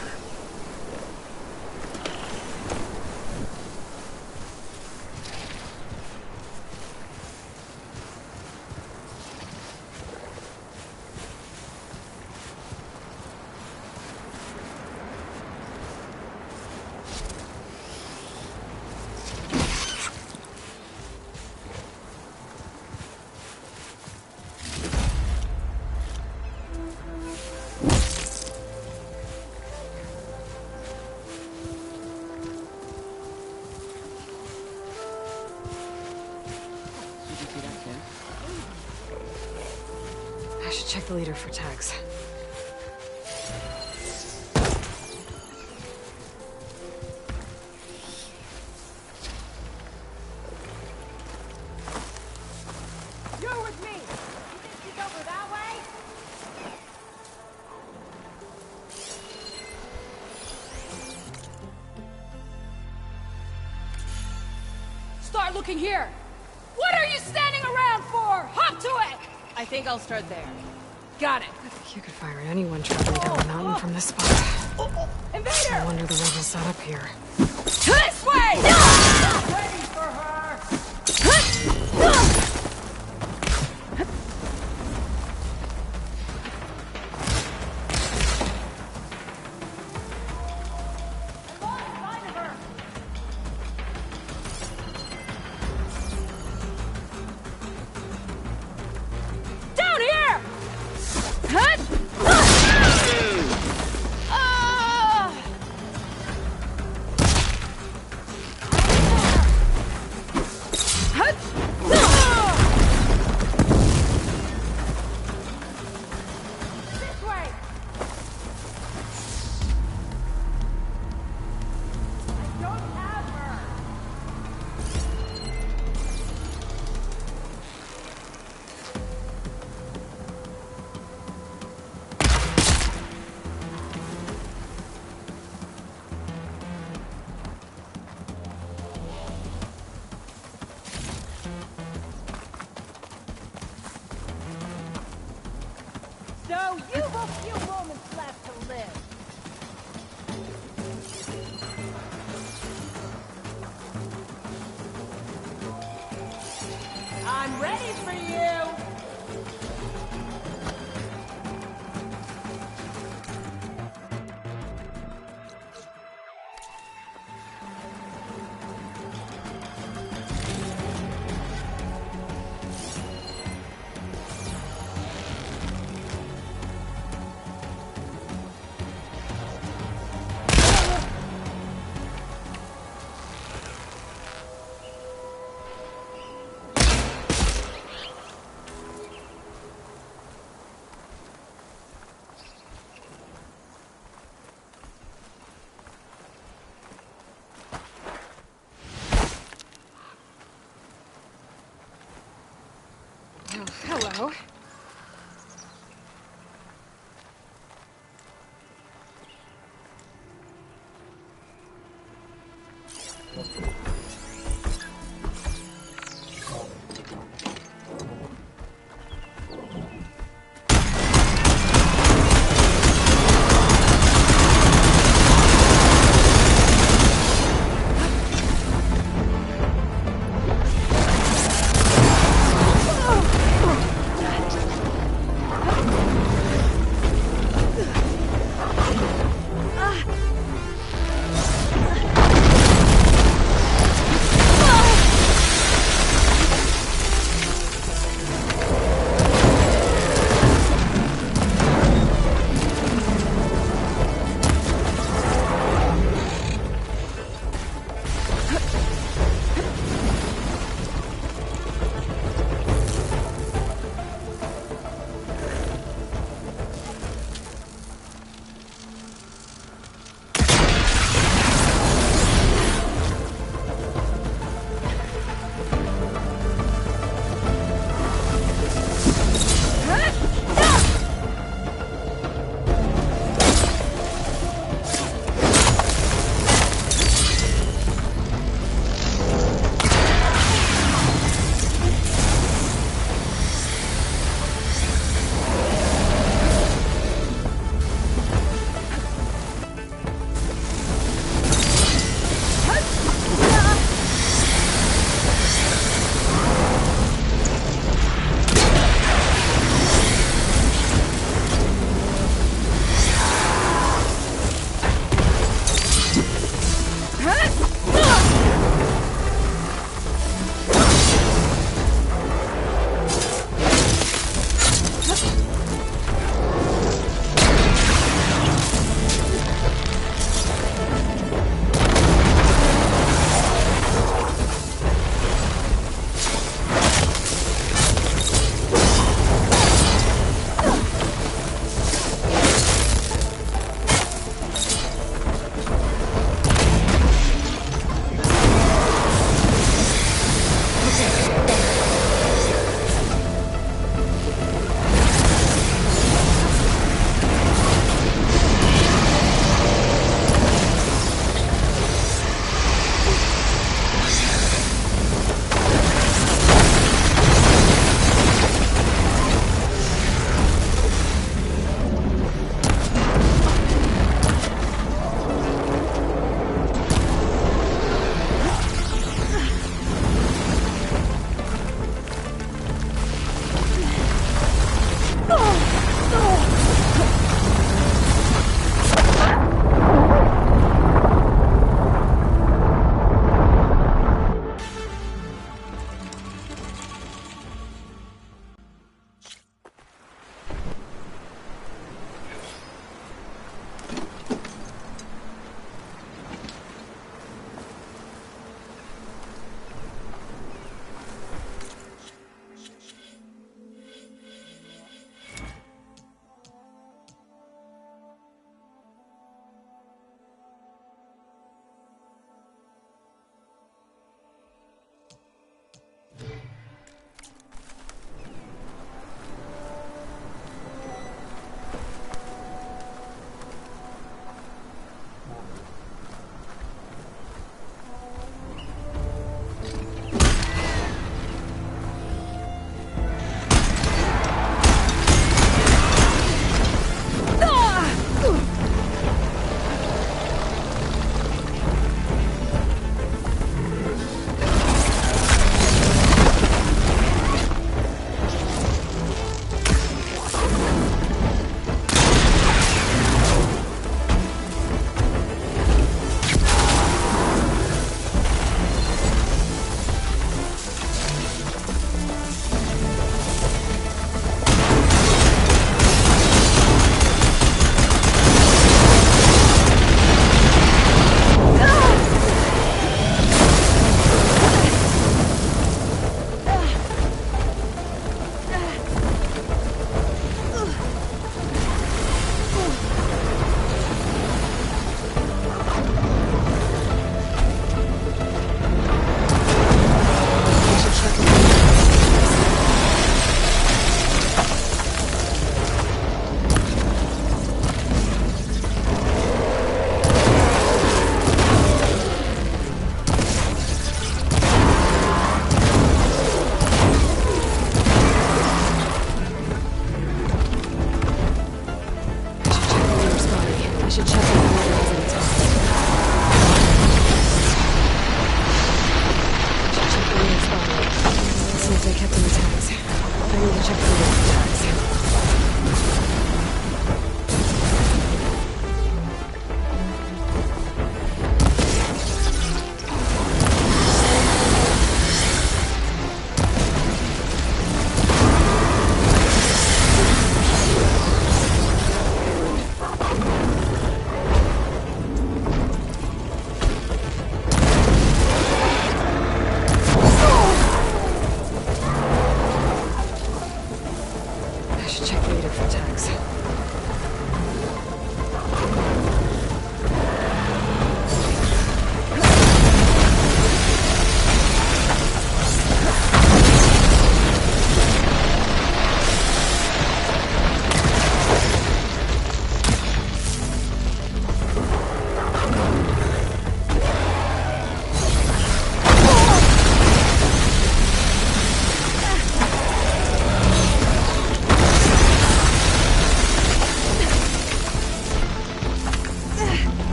I should check the leader for tags. You're with me! You think he's over that way? Start looking here! What are you standing around for? Hop to it! I think I'll start there. Got it. I think you could fire at anyone traveling down the mountain from this spot. Invader! No wonder the rebels set up here. This way! Waiting for her! Down here! So you've a few moments left to live. I'm ready for you! Oh, hello.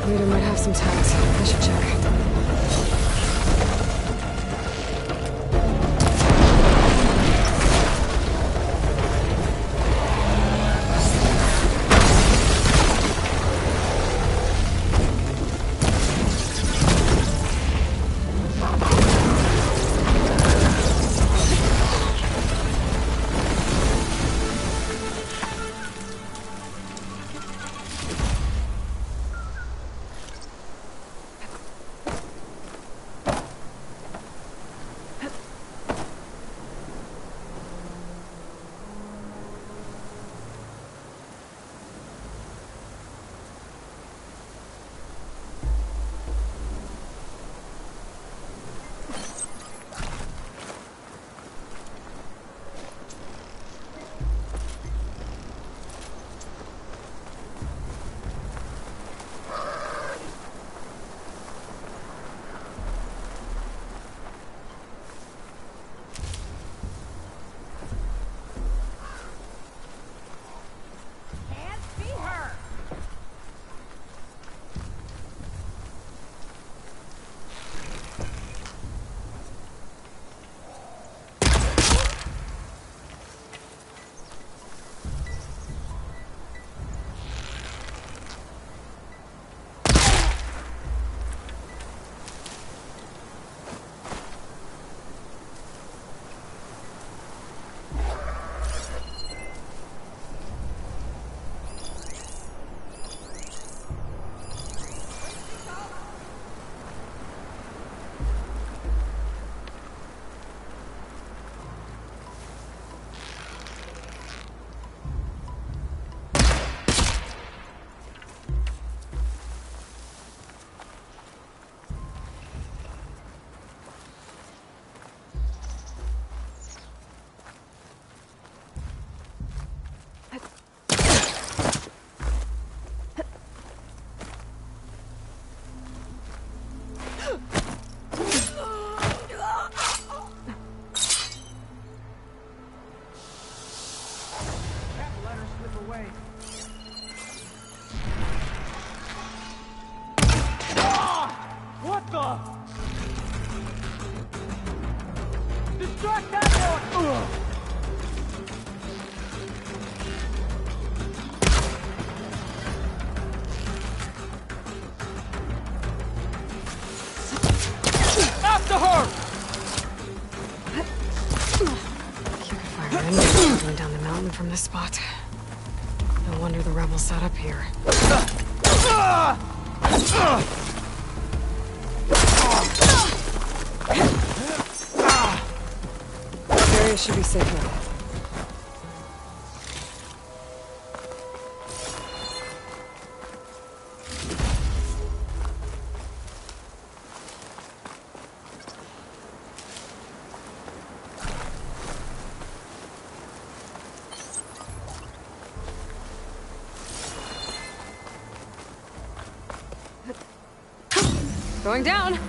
Leader might have some tags. I should check. From this spot. No wonder the rebels set up here. This area should be safer. Going down.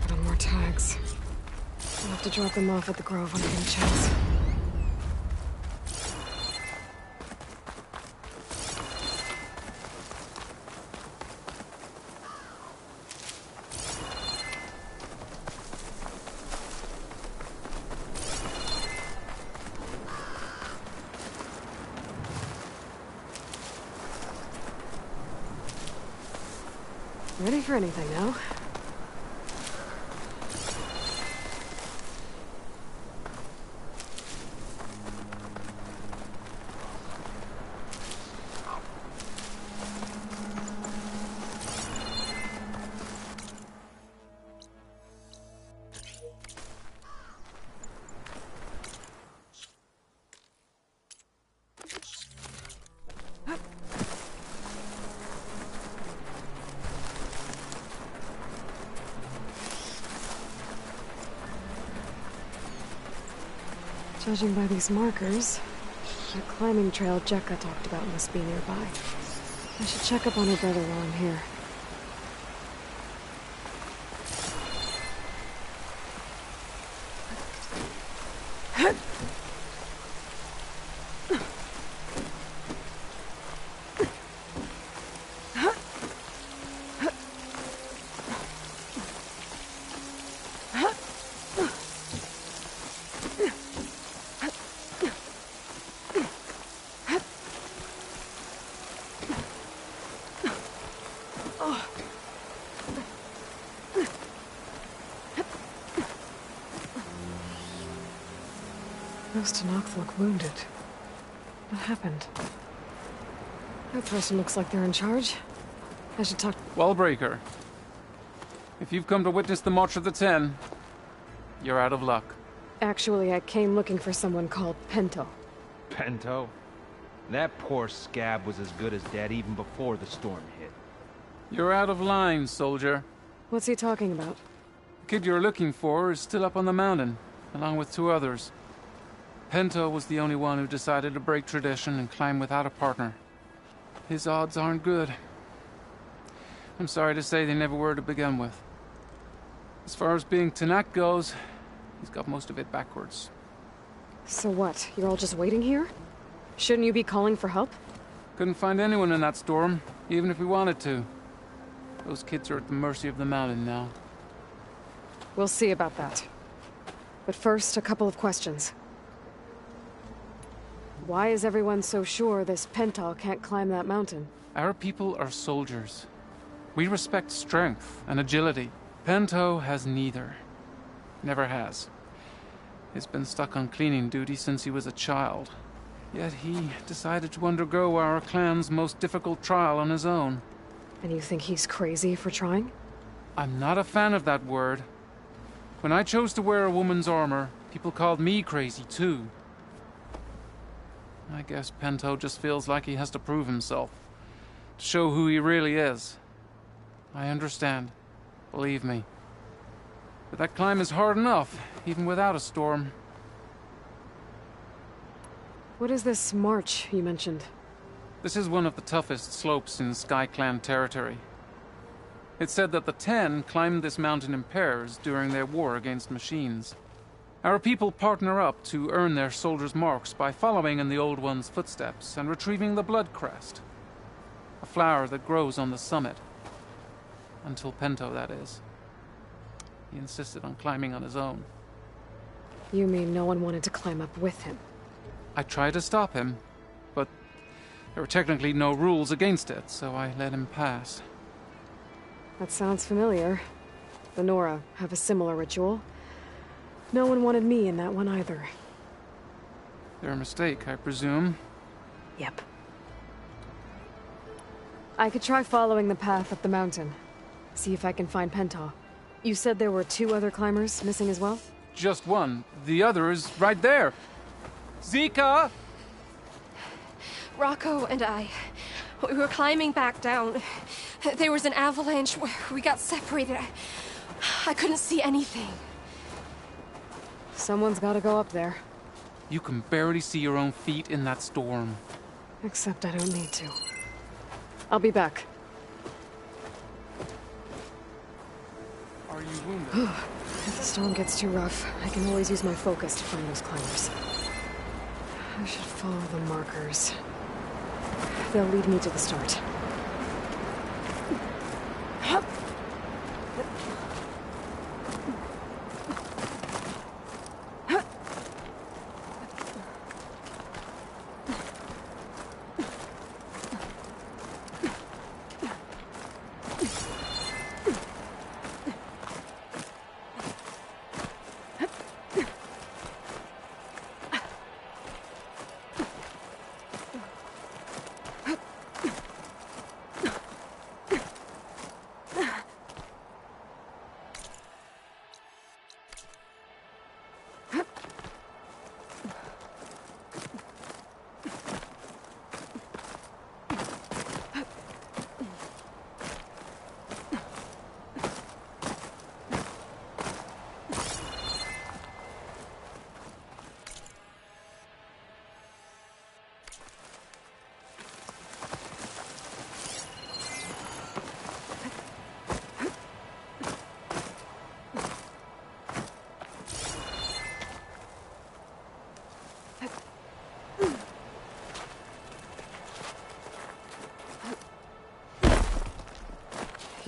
No more tags. I'll have to drop them off at the Grove when I get a chance. Ready for anything now? Judging by these markers, that climbing trail Jekka talked about must be nearby. I should check up on her brother while I'm here. Those Tenakth look wounded. What happened? That person looks like they're in charge. I should talk... Wallbreaker. If you've come to witness the March of the Ten, you're out of luck. Actually, I came looking for someone called Pento. Pento? That poor scab was as good as dead even before the storm hit. You're out of line, soldier. What's he talking about? The kid you're looking for is still up on the mountain, along with 2 others. Pento was the only one who decided to break tradition and climb without a partner. His odds aren't good. I'm sorry to say they never were to begin with. As far as being Tenakth goes, he's got most of it backwards. So what? You're all just waiting here? Shouldn't you be calling for help? Couldn't find anyone in that storm, even if we wanted to. Those kids are at the mercy of the mountain now. We'll see about that. But first, a couple of questions. Why is everyone so sure this Pento can't climb that mountain? Our people are soldiers. We respect strength and agility. Pento has neither. Never has. He's been stuck on cleaning duty since he was a child. Yet he decided to undergo our clan's most difficult trial on his own. And you think he's crazy for trying? I'm not a fan of that word. When I chose to wear a woman's armor, people called me crazy too. I guess Pento just feels like he has to prove himself, to show who he really is. I understand, believe me. But that climb is hard enough, even without a storm. What is this march you mentioned? This is one of the toughest slopes in SkyClan territory. It's said that the Ten climbed this mountain in pairs during their war against machines. Our people partner up to earn their soldiers' marks by following in the Old One's footsteps and retrieving the Blood Crest, a flower that grows on the summit. Until Pento, that is. He insisted on climbing on his own. You mean no one wanted to climb up with him? I tried to stop him, but there were technically no rules against it, so I let him pass. That sounds familiar. The Nora have a similar ritual. No one wanted me in that one either. Their mistake, I presume. Yep. I could try following the path up the mountain. See if I can find Pento. You said there were 2 other climbers missing as well? Just one. The other is right there. Zika! Rocco and I, we were climbing back down. There was an avalanche where we got separated. I couldn't see anything. Someone's gotta go up there. You can barely see your own feet in that storm. Except I don't need to. I'll be back. Are you wounded? If the storm gets too rough, I can always use my focus to find those climbers. I should follow the markers. They'll lead me to the start.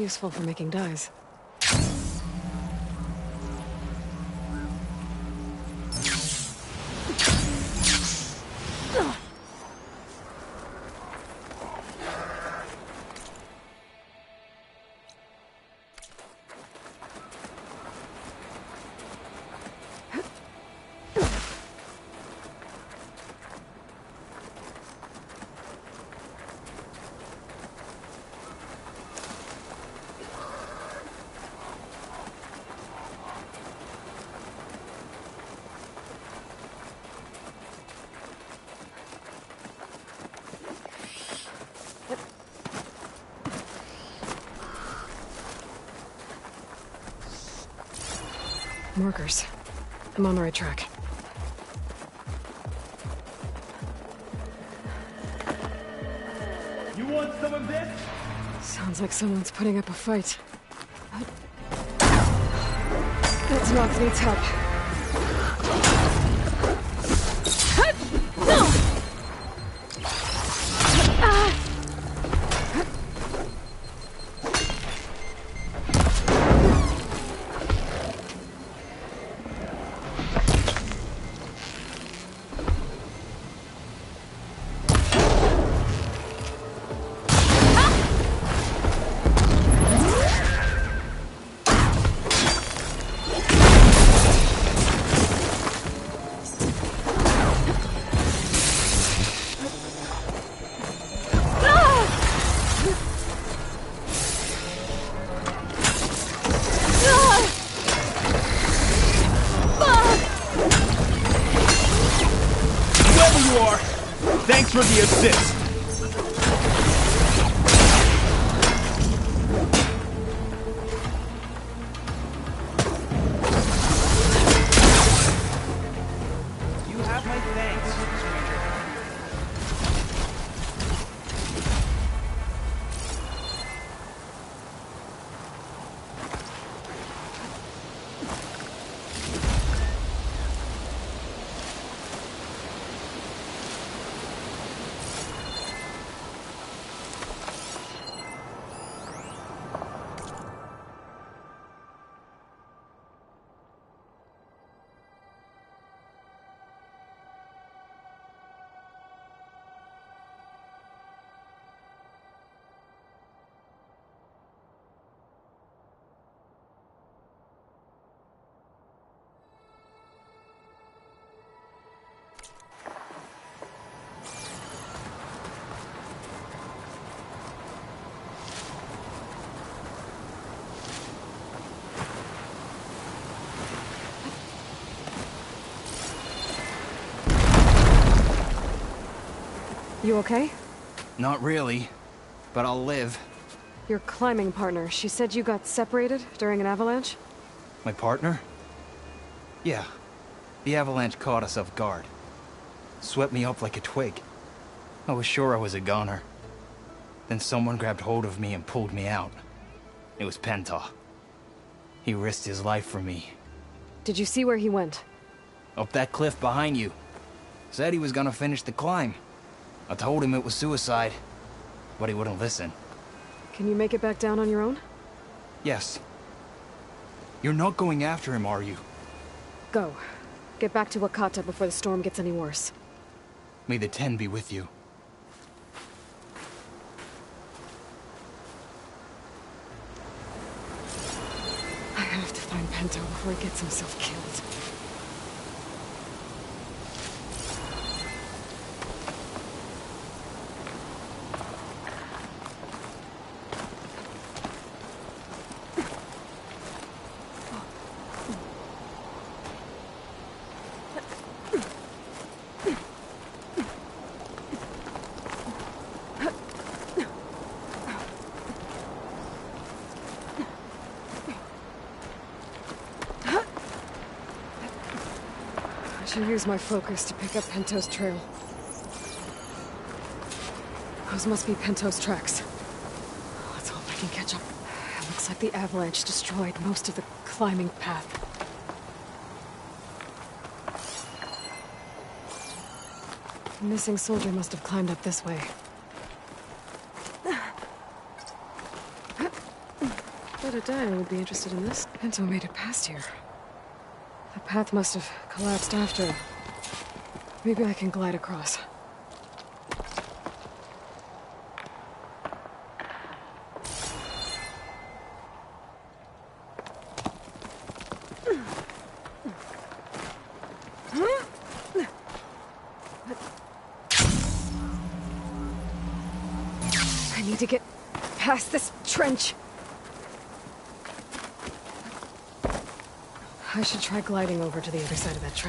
Useful for making dyes. Markers. I'm on the right track. You want some of this? Sounds like someone's putting up a fight. That's Nox needs help. Thanks for the assist. You have my thanks, stranger. You okay? Not really, but I'll live. Your climbing partner, she said you got separated during an avalanche? My partner? Yeah. The avalanche caught us off guard. Swept me up like a twig. I was sure I was a goner. Then someone grabbed hold of me and pulled me out. It was Penta. He risked his life for me. Did you see where he went? Up that cliff behind you. Said he was gonna finish the climb. I told him it was suicide, but he wouldn't listen. Can you make it back down on your own? Yes. You're not going after him, are you? Go. Get back to Wakata before the storm gets any worse. May the Ten be with you. I have to find Pento before he gets himself killed. I should use my focus to pick up Pento's trail. Those must be Pento's tracks. Let's hope I can catch up. It looks like the avalanche destroyed most of the climbing path. The missing soldier must have climbed up this way. thought a Dyer would be interested in this. Pinto made it past here. The path must have collapsed after. Maybe I can glide across. I need to get past this trench. I should try gliding over to the other side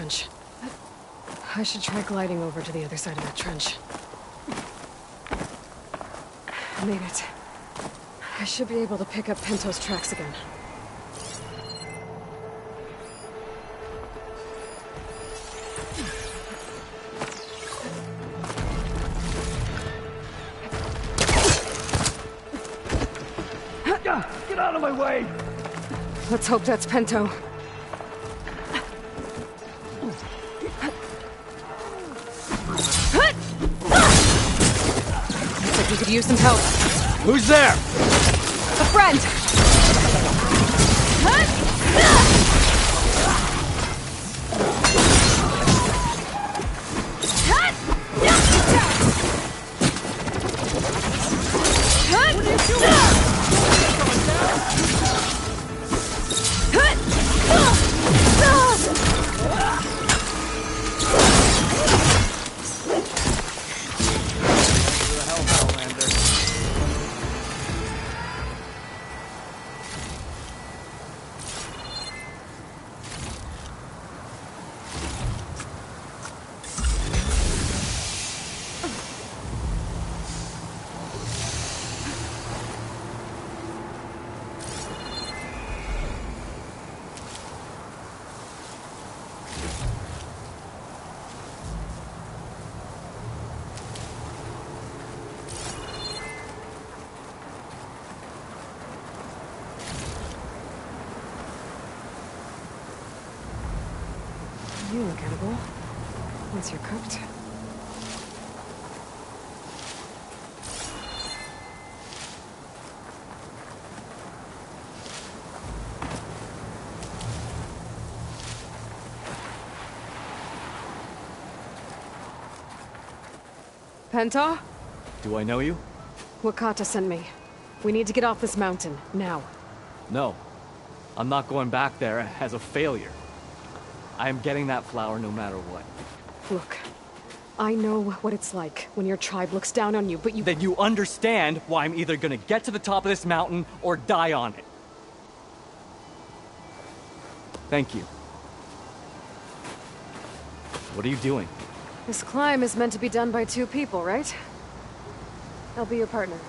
of that trench. Made it. I should be able to pick up Pinto's tracks again. Get out of my way! Let's hope that's Pinto. Looks like we could use some help. Who's there? A friend! You look edible. Once you're cooked. Pinto? Do I know you? Wakata sent me. We need to get off this mountain, now. No. I'm not going back there as a failure. I am getting that flower no matter what. Look, I know what it's like when your tribe looks down on you, but you— Then you understand why I'm either gonna get to the top of this mountain or die on it. Thank you. What are you doing? This climb is meant to be done by two people, right? I'll be your partner.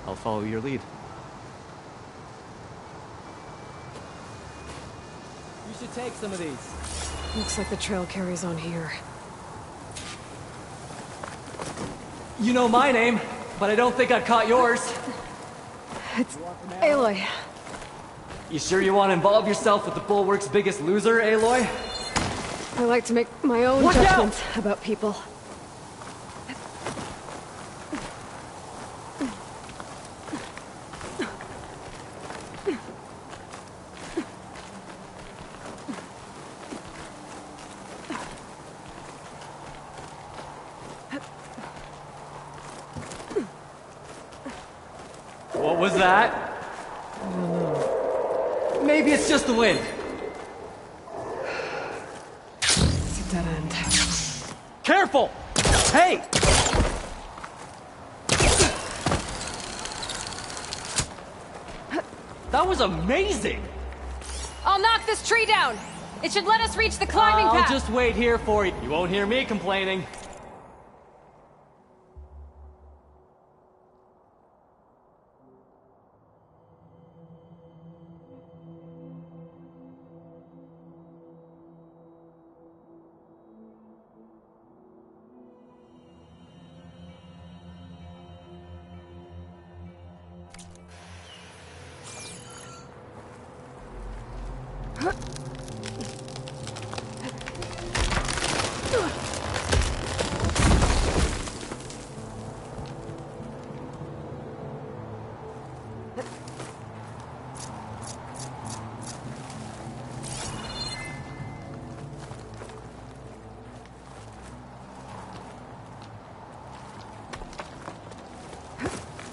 I'll follow your lead. You should take some of these. Looks like the trail carries on here. You know my name, but I don't think I've caught yours. It's Aloy. You sure you want to involve yourself with the Bulwark's biggest loser, Aloy? I like to make my own Watch judgments about people. What was that? Maybe it's just the wind. It's a dead end. Careful! Hey! That was amazing! I'll knock this tree down! It should let us reach the climbing I'll path! just wait here for you. You won't hear me complaining.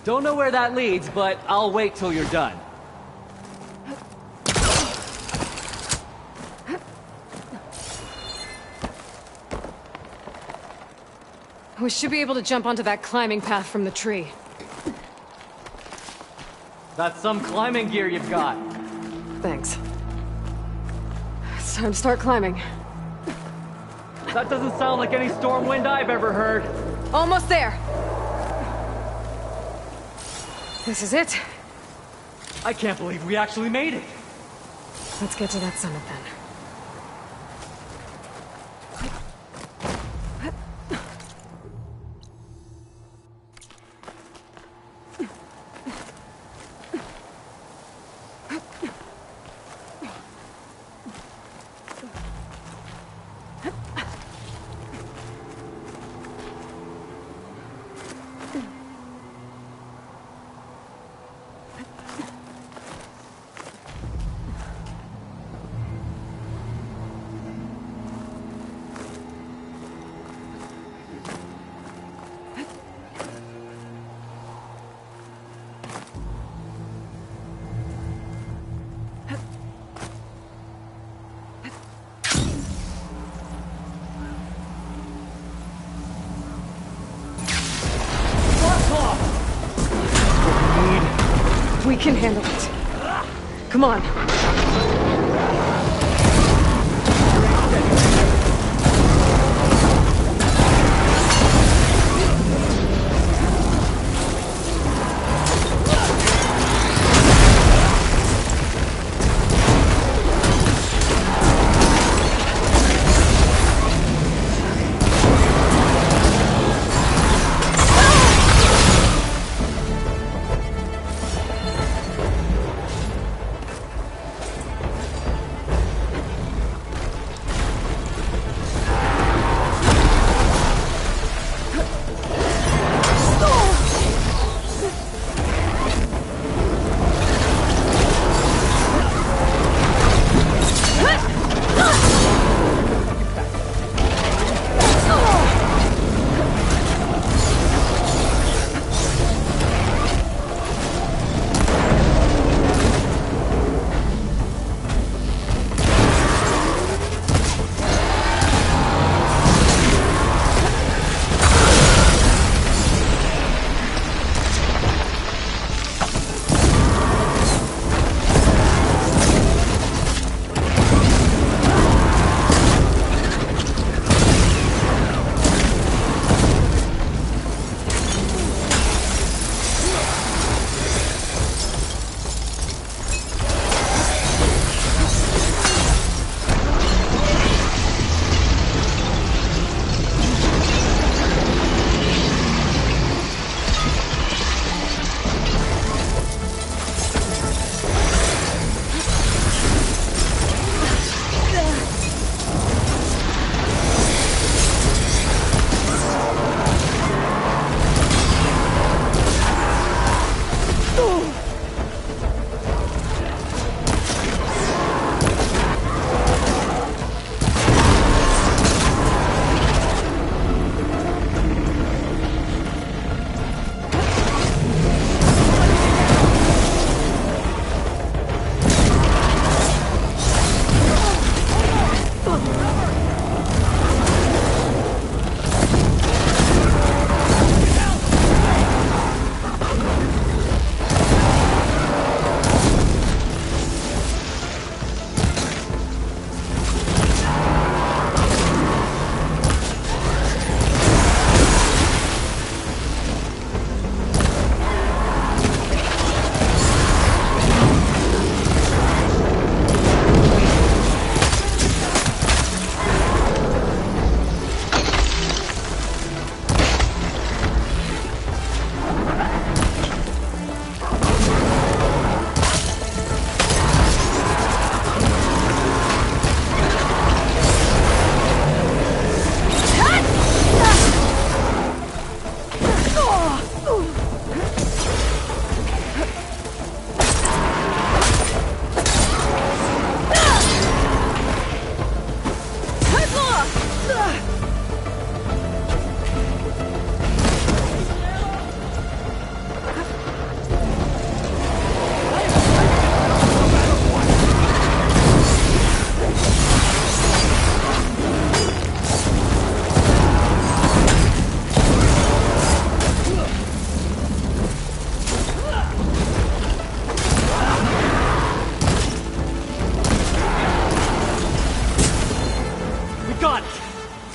Don't know where that leads, but I'll wait till you're done. We should be able to jump onto that climbing path from the tree. That's some climbing gear you've got. Thanks. It's time to start climbing. That doesn't sound like any storm wind I've ever heard. Almost there. This is it. I can't believe we actually made it. Let's get to that summit then. We can handle it. Come on.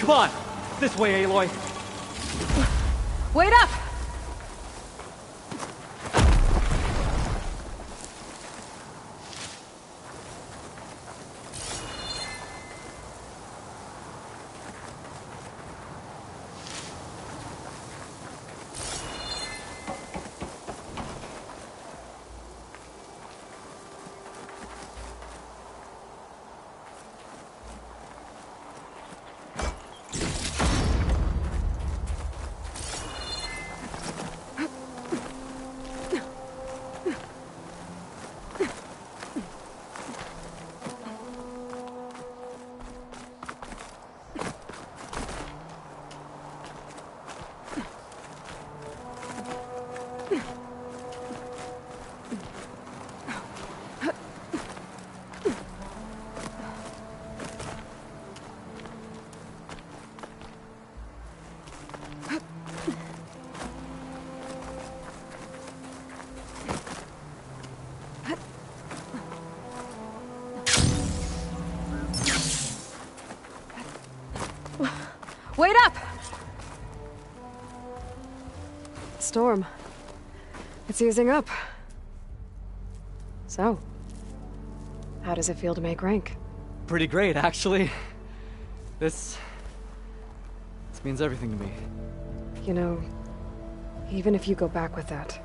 Come on! This way, Aloy! Wait up! Wait up! Storm. It's easing up. So, how does it feel to make rank? Pretty great, actually. This means everything to me. You know, even if you go back with that,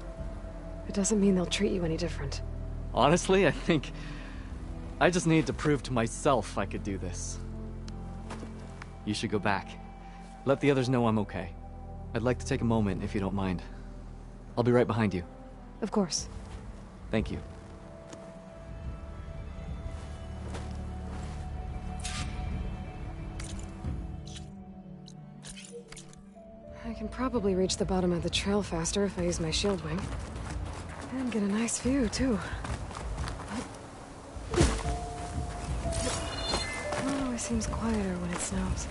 it doesn't mean they'll treat you any different. Honestly, I think I just need to prove to myself I could do this. You should go back. Let the others know I'm okay. I'd like to take a moment, if you don't mind. I'll be right behind you. Of course. Thank you. I can probably reach the bottom of the trail faster if I use my shield wing. And get a nice view, too. It always seems quieter when it snows.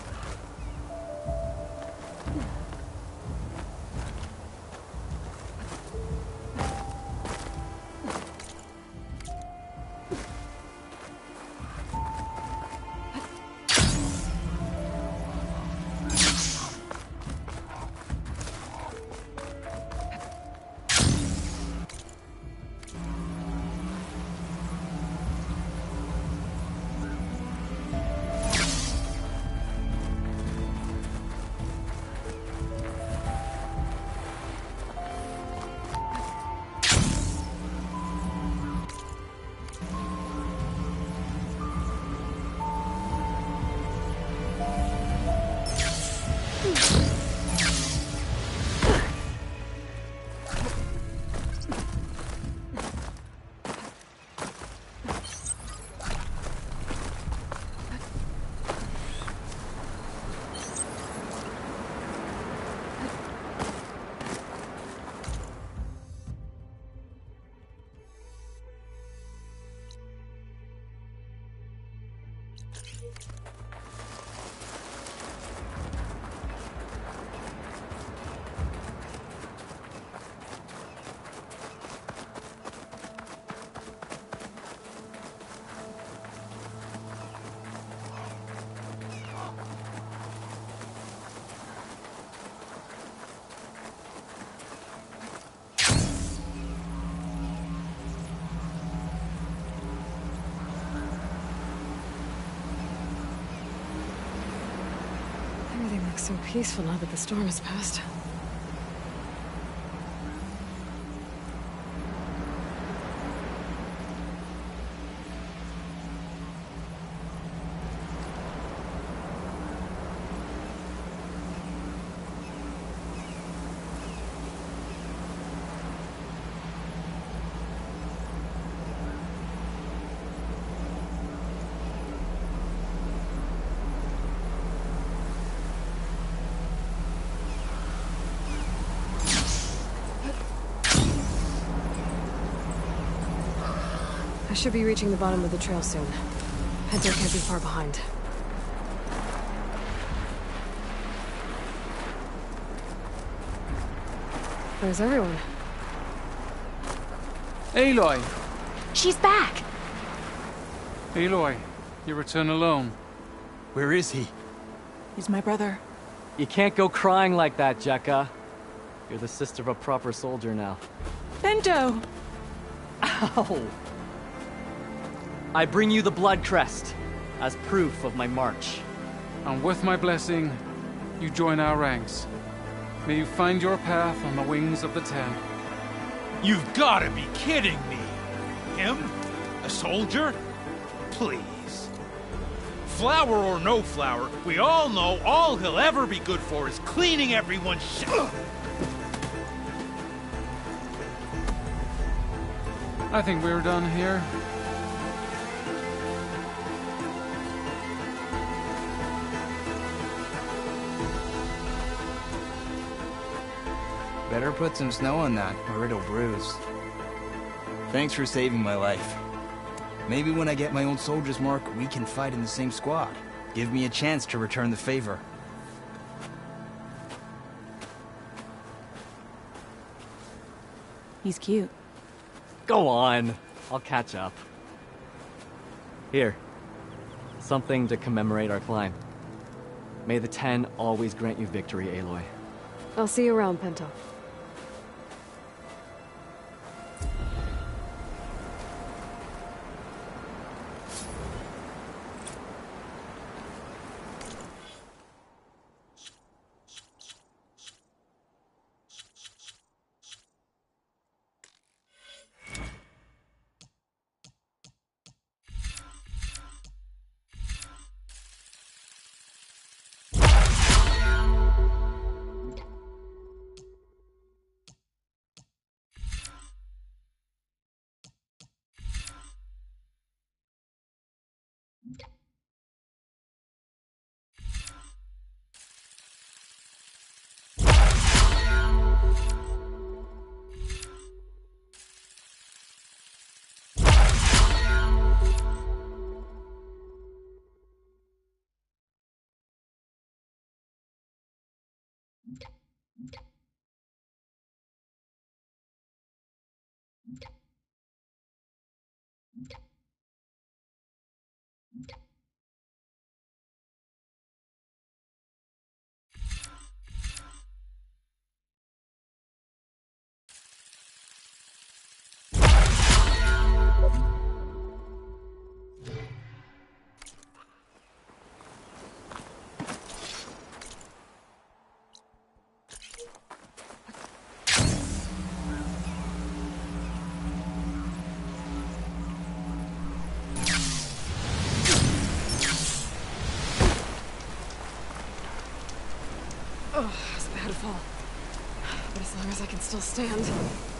Everything looks so peaceful now that the storm has passed. I should be reaching the bottom of the trail soon. Hunter can't be far behind. Where's everyone? Aloy! She's back! Aloy, you return alone. Where is he? He's my brother. You can't go crying like that, Jekka. You're the sister of a proper soldier now. Bento! Ow! I bring you the blood crest as proof of my march. And with my blessing, you join our ranks. May you find your path on the wings of the Ten. You've gotta be kidding me! Him? A soldier? Please. Flower or no flower, we all know all he'll ever be good for is cleaning everyone's shit. I think we're done here. Better put some snow on that, or it'll bruise. Thanks for saving my life. Maybe when I get my old soldier's mark, we can fight in the same squad. Give me a chance to return the favor. He's cute. Go on. I'll catch up. Here. Something to commemorate our climb. May the Ten always grant you victory, Aloy. I'll see you around, Pento. Oh, it's a bad fall. But as long as I can still stand.